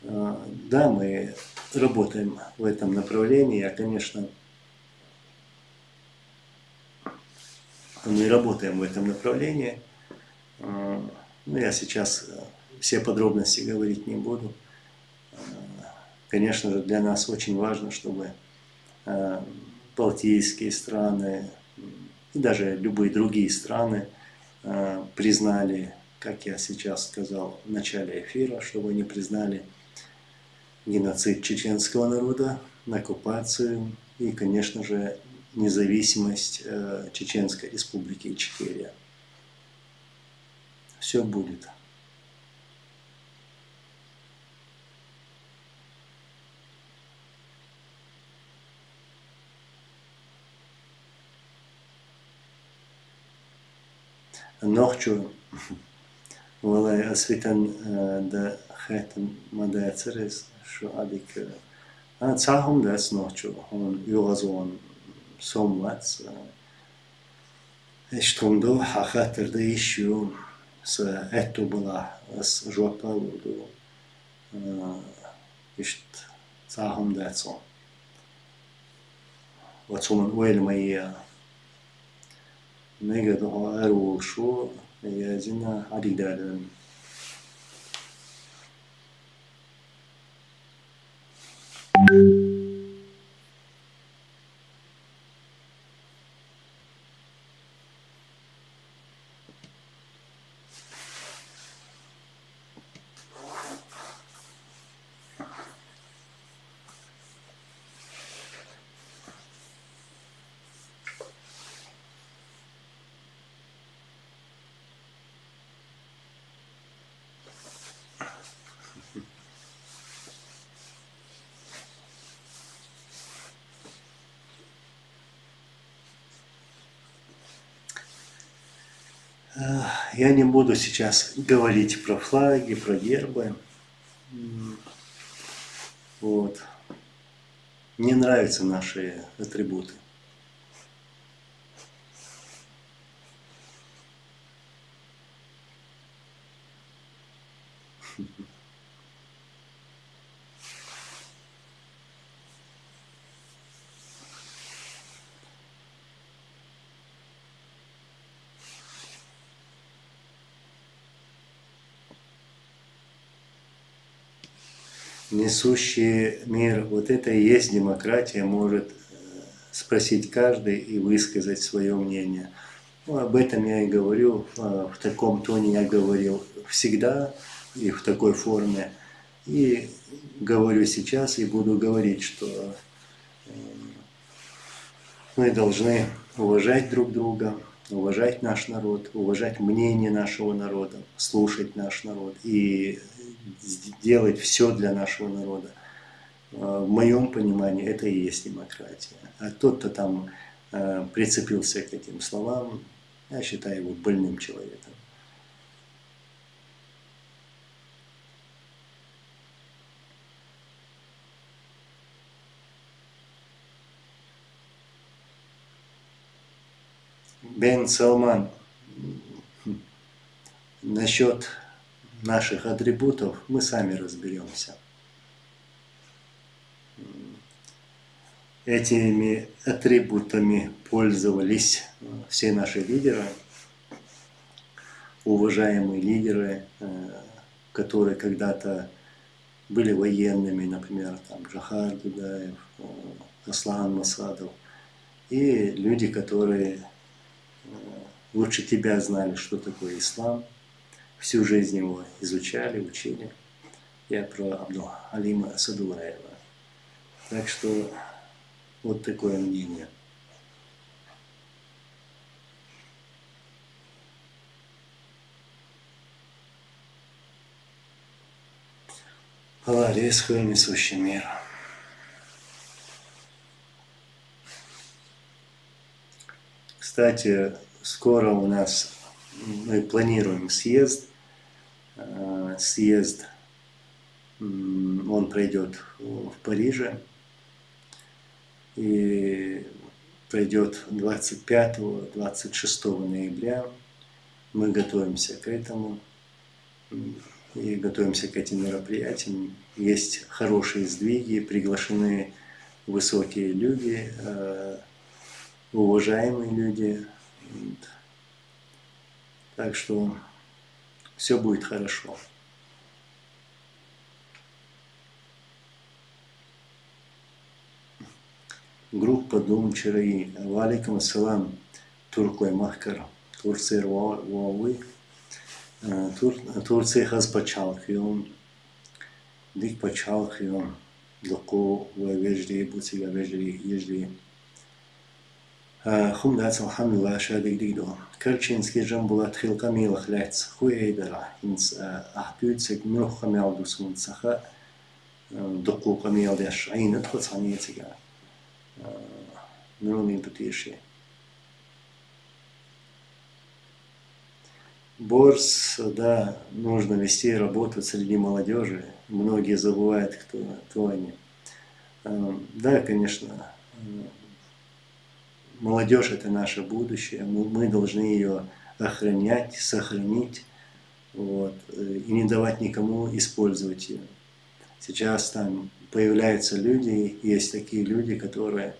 Да, мы работаем в этом направлении. Конечно, мы работаем в этом направлении. Но я сейчас все подробности говорить не буду. Конечно же, для нас очень важно, чтобы балтийские страны и даже любые другие страны признали, как я сейчас сказал в начале эфира, чтобы они признали геноцид чеченского народа, оккупацию и, конечно же, независимость Чеченской Республики Ичкерия. Все будет. Нохчу, валай асвитан да хэтэн мадайцерес, шо адик цахом дэс нохчу, он югазон сомлац, эштундо хахатэр да ищу с эту была с жопа луду ишт цахом дэцон. Вот суман уэль мои Nega daha erről шо, я зина адидаден. Я не буду сейчас говорить про флаги, про гербы. Вот. Мне нравятся наши атрибуты. Несущий мир, вот это и есть демократия, может спросить каждый и высказать свое мнение. Ну, об этом я и говорю, в таком тоне я говорил всегда и в такой форме. И говорю сейчас и буду говорить, что мы должны уважать друг друга, уважать наш народ, уважать мнение нашего народа, слушать наш народ и делать все для нашего народа. В моем понимании это и есть демократия. А тот, кто там прицепился к этим словам, я считаю его больным человеком. Бен Салман, насчет наших атрибутов мы сами разберемся. Этими атрибутами пользовались все наши лидеры, уважаемые лидеры, которые когда-то были военными, например, там Джохар Дудаев, Аслан Масадов, и люди, которые лучше тебя знали, что такое ислам, всю жизнь его изучали, учили. Я про Абдул-Алима Садулаева. Так что вот такое мнение. Аллах, Исхуя, несущий мир. Кстати, скоро у нас мы планируем съезд. Съезд, он пройдет в Париже. И пройдет 25-26 ноября. Мы готовимся к этому. И готовимся к этим мероприятиям. Есть хорошие сдвиги, приглашены высокие люди, уважаемые люди. Так что все будет хорошо. Группа Дум Чираи. Валикум ассалам. Туркой Махкар. Турция Вауи. Турция хаз пачалхион. Дик пачалхион. Доку вежди, буцига вежди, ежди. Хум дац алхамдулилlah шадик дигдо. Керченский жамбулат хилкамилах лец. Хуэйдара. Инс ахбюцек мюхамялдусун цаха. Доку камилдяш. Айнат хоцанецега. Милуми путеши. Борс, да, нужно вести работу среди молодежи. Многие забывают, кто они. Да, конечно, молодежь – это наше будущее. Мы должны ее охранять, сохранить, вот, и не давать никому использовать ее. Сейчас там появляются люди, есть такие люди, которые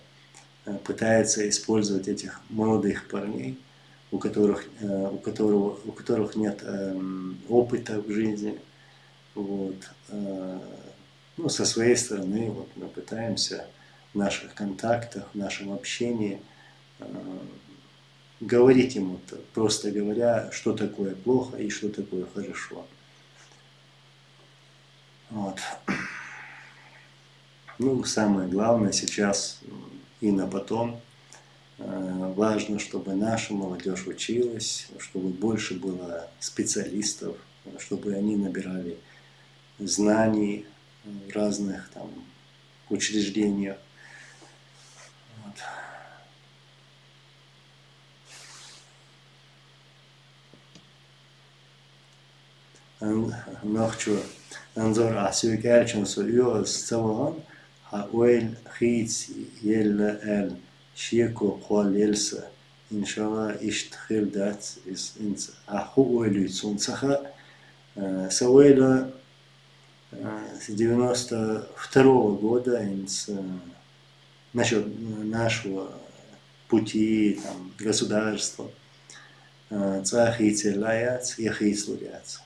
пытаются использовать этих молодых парней, у которых нет опыта в жизни. Вот. Ну, со своей стороны вот, мы пытаемся в наших контактах, в нашем общении говорить им, просто говоря, что такое плохо и что такое хорошо. Вот. Ну, самое главное сейчас и на потом, важно, чтобы наша молодежь училась, чтобы больше было специалистов, чтобы они набирали знаний в разных там учреждениях. Вот. Нахчу Анзор Асюк Эльчансу Юас Цаван Хауэль Хиц Елл Шеко Хуалельса иншалла иштхил дац инс Ахуэль Цунцаха Сауэля с 92-го года насчет нашего пути там, государства цахицелаяц и хейслуряц.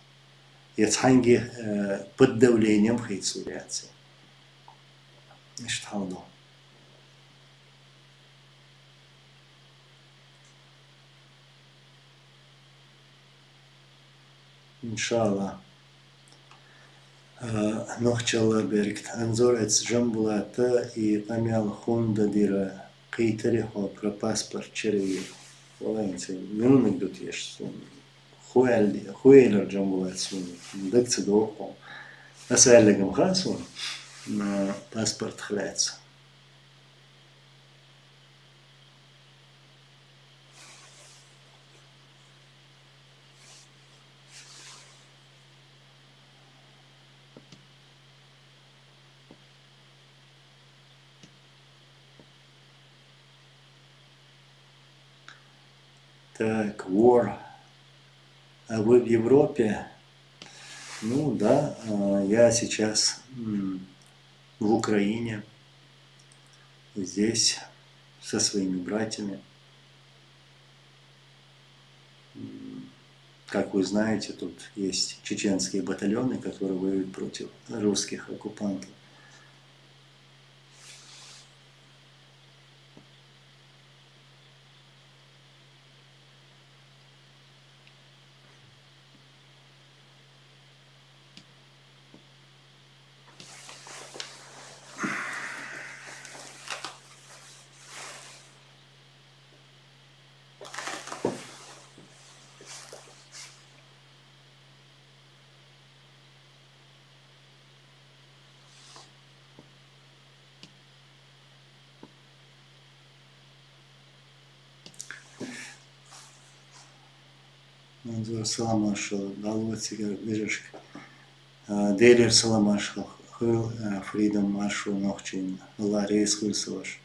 Яцханги под давлением хейслуряц. Иштхалду. Иншалла. Нохчалла берегт. Анзорец жамбулата и камял хунда дира кейтери хо про паспорт черви. Олайнце, минунок тут ешь. Хуэлер жамбулат сун. Дакцы доохо. Асайлегам хасун. На паспорт хляется. Так, war. А вы в Европе? Ну да, я сейчас в Украине, здесь со своими братьями. как вы знаете, тут есть чеченские батальоны, которые воюют против русских оккупантов. Салам ашал, далватсига вежешк. Дейлер салам ашал, хыл фридом ашу нохчин, Аллах рейс хыл салаш.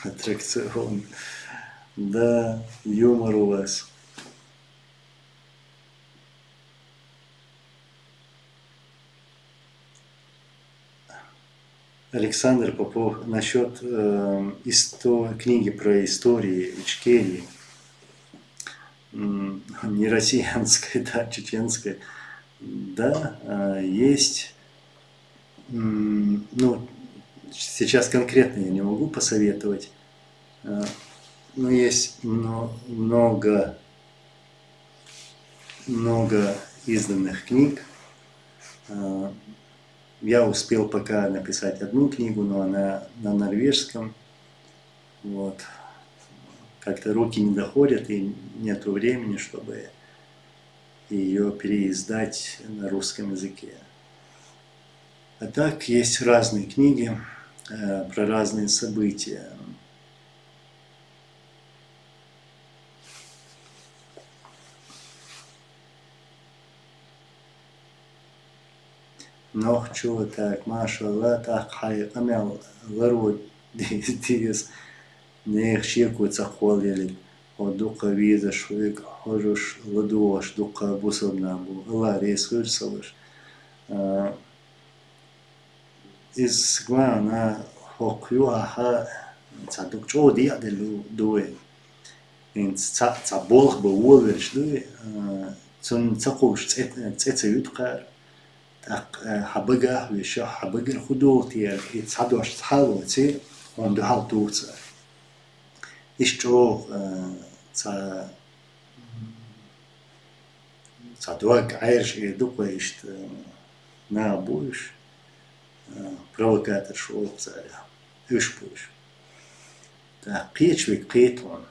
Аттракцион. Да, юмор у вас. Александр Попов, насчет книги про истории Ичкерии, не россиянской, да, чеченской, да, есть, ну, сейчас конкретно я не могу посоветовать, но есть много изданных книг. Я успел пока написать одну книгу, но она на норвежском. Вот. Как-то руки не доходят, и нету времени, чтобы ее переиздать на русском языке. А так, есть разные книги про разные события. Нохчу, так, машалла, так, хай, амел, лару, дис, нех ширку цахвалили, одука виза швик, хожуш, ладуаш, дука бусабнабу, Аллах рейс хырсалыш. Из главна хокюаха, цадук чоди аделу дуэ. Ца болох бы уверш дуэ, цун цакуш цецеют так хабага виша хабага худотия и цадош цалоти он дохалтуца. Ишчо цадуак айрш и дукаишт на буш провокатор шел царя. Ишпуш. Так печвик петон.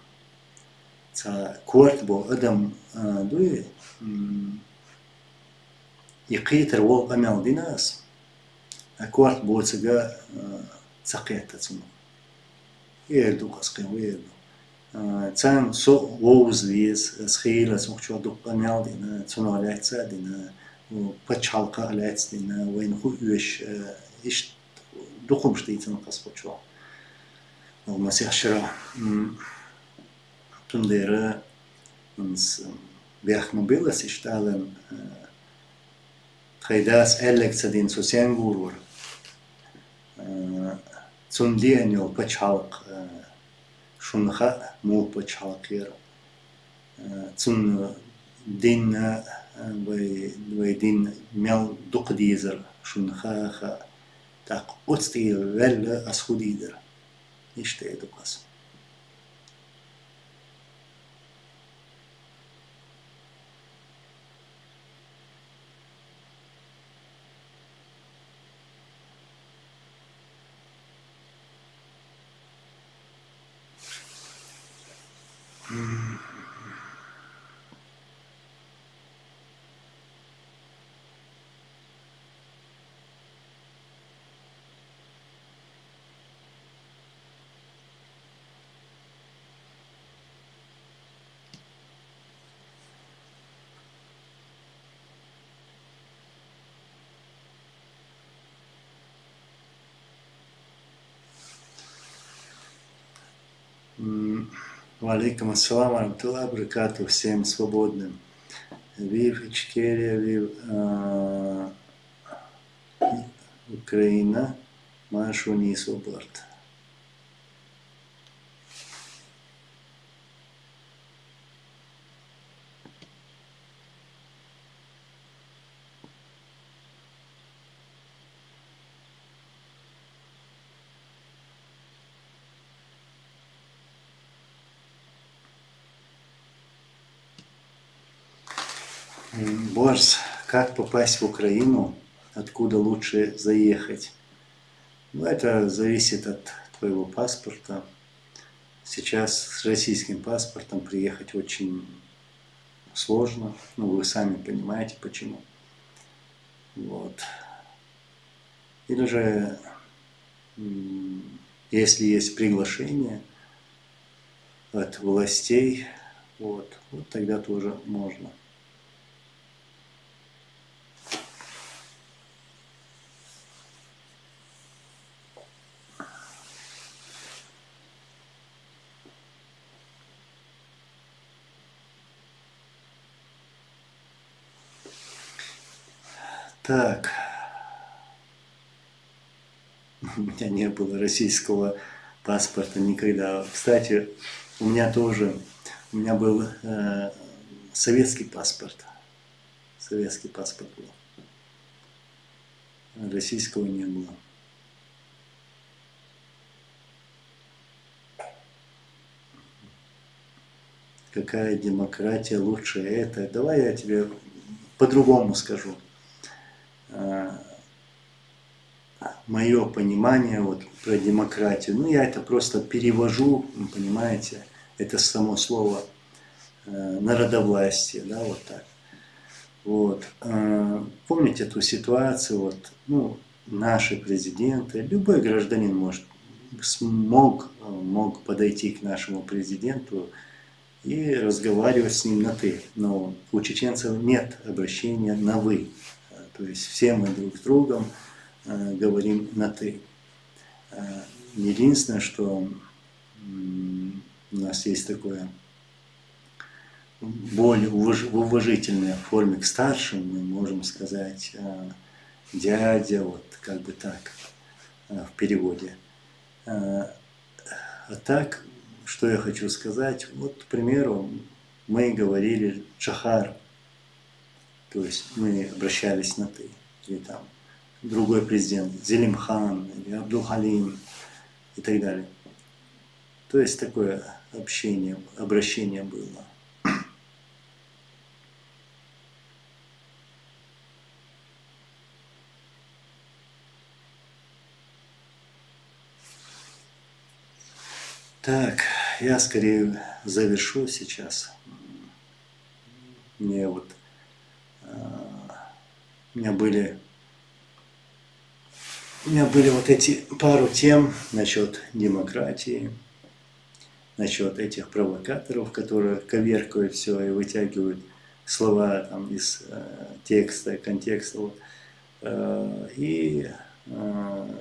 Ца корт бо адам дуэ. يقيتر وول أمل ديناس أكوارت بوتسجا سقيت تسمو يردو قسقي ويردو تسان سو ووز ليز سخيلة سمخشوا دوق أمل دينا تسونو عليتسا دينا وبتش حلقة عليتس دينا وين خو يوش إيش دوقم شتيتن قسقو شو ومسيح شرا تنديرا نس بيخ مبيلس يشتغلن Хайдас Элекцадин Сусенгурвар Цундианьол Пачалк Шунха Му Пачалкир Цун Дин Вейдин Мел Дукдизер Шунха Так Отсти Вель Асхудидер Иште Дукас. Валейкум ассалам, рамтуллах, баракату, всем свободным. Вив Ичкерия, вив Украина, Машу Нису Борт. Борс, как попасть в Украину, откуда лучше заехать? Ну, это зависит от твоего паспорта. Сейчас с российским паспортом приехать очень сложно. Ну, вы сами понимаете, почему. Вот. Или же, если есть приглашение от властей, вот тогда тоже можно. Так, у меня не было российского паспорта никогда. Кстати, у меня был советский паспорт. Советский паспорт был. Российского не было. Какая демократия лучше это? Давай я тебе по-другому скажу. Мое понимание вот про демократию, ну я это просто перевожу, понимаете, это само слово народовластие, да, вот так. Вот. Помните эту ситуацию, вот, ну, наши президенты, любой гражданин мог подойти к нашему президенту и разговаривать с ним на «ты». Но у чеченцев нет обращения на «вы». То есть все мы друг с другом говорим на «ты». Единственное, что у нас есть такое более уважительной форме к старшим, мы можем сказать дядя, вот как бы так в переводе. А так, что я хочу сказать, вот, к примеру, мы говорили Чахар, то есть мы обращались на «ты», или там другой президент, Зелимхан, или Абдул-Халим и так далее. То есть такое обращение было. Так, я скорее завершу сейчас. У меня были вот эти пару тем насчет демократии, насчет этих провокаторов, которые коверкают все и вытягивают слова там из текста, контекста. Вот. И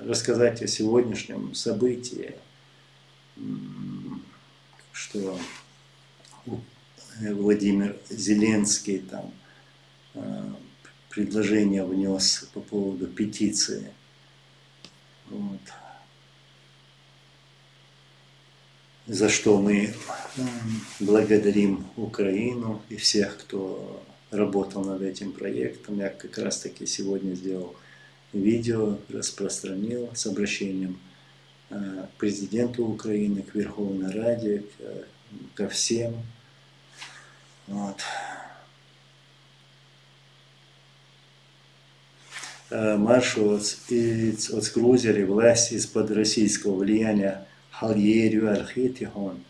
рассказать о сегодняшнем событии, что Владимир Зеленский там предложение внес по поводу петиции. Вот. За что мы благодарим Украину и всех, кто работал над этим проектом. Я как раз таки сегодня сделал видео, распространил с обращением к президенту Украины, к Верховной Раде, ко всем. Вот. Маршу от Грузии, власть из-под российского влияния Халерию Архитихон,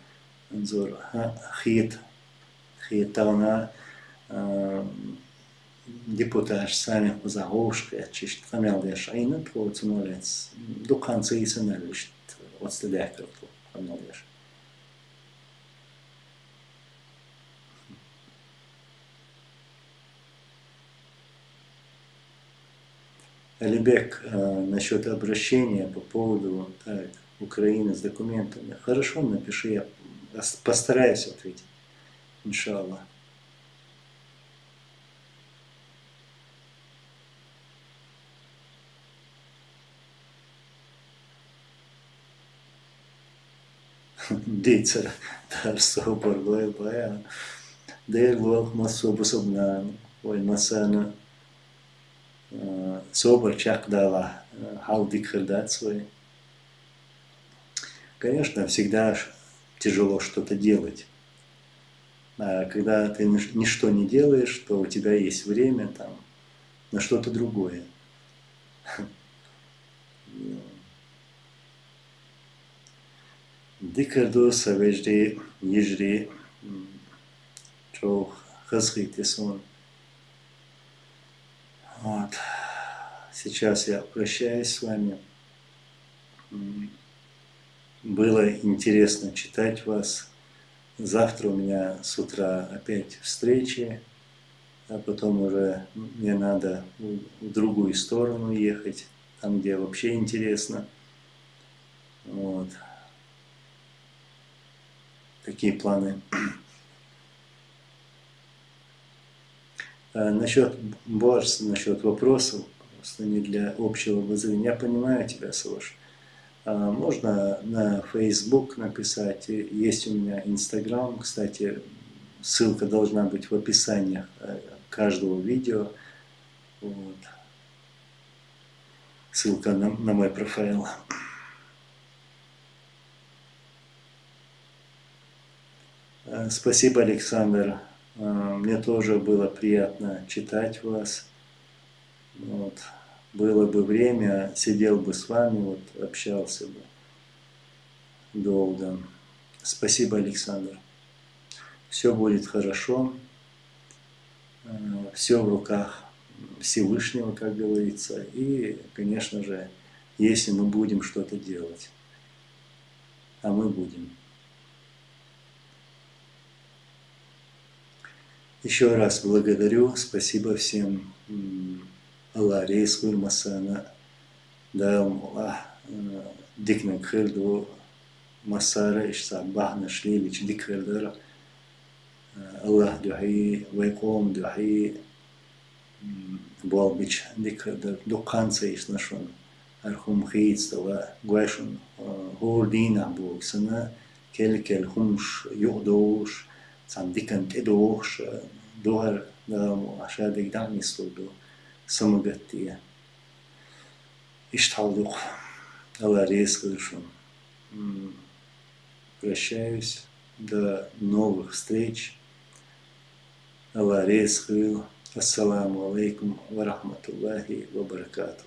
Хитауна, депутат сами заговшки, чисто камелдеш, а и не проценолец, до конца и сенелиш, от стедекерту, камелдеш. Алибек, насчет обращения по поводу Украины с документами. Хорошо, напиши, я постараюсь ответить. Иншаллах. Дицер, Тарсо, Боргой, Бая, Дейлвол, Масобу Собнан, Ой, Масана, Собор Чакдала, Халдик Хердат свой. Конечно, всегда тяжело что-то делать. А когда ты ничто не делаешь, то у тебя есть время там на что-то другое. Дикарду савежди ежри чо хазхитисон. Вот. Сейчас я прощаюсь с вами. Было интересно читать вас. Завтра у меня с утра опять встречи, а потом уже мне надо в другую сторону ехать, там, где вообще интересно. Вот. Такие планы. Насчет Борс, насчет вопросов, просто не для общего обозрения. Я понимаю тебя, Саш. Можно на Facebook написать. Есть у меня Instagram, кстати, ссылка должна быть в описании каждого видео. Вот. Ссылка на мой профайл. Спасибо, Александр. Мне тоже было приятно читать вас. Вот. Было бы время, сидел бы с вами, вот, общался бы долго. Спасибо, Александр. Все будет хорошо. Все в руках Всевышнего, как говорится. И, конечно же, если мы будем что-то делать, а мы будем. Еще раз благодарю, спасибо всем. Аллах рейс масана, да, Аллах дикна кхирду масара ишсабах нашли лич дикхирдара. Аллах духи, вайком духи, болбич дикхирдар, дуканца иш нашон. Архум хейтстава, гуашун, гордина боксана, кель хумш юхдош, сам дикан тедош, духар, да, ашадик данистуду, самогаттия. Ишталдух, Аллах рейс хорошо. Прощаюсь, до новых встреч. Аллах рейс. Ассаламу алейкум ва рахматуллахи ва баракату.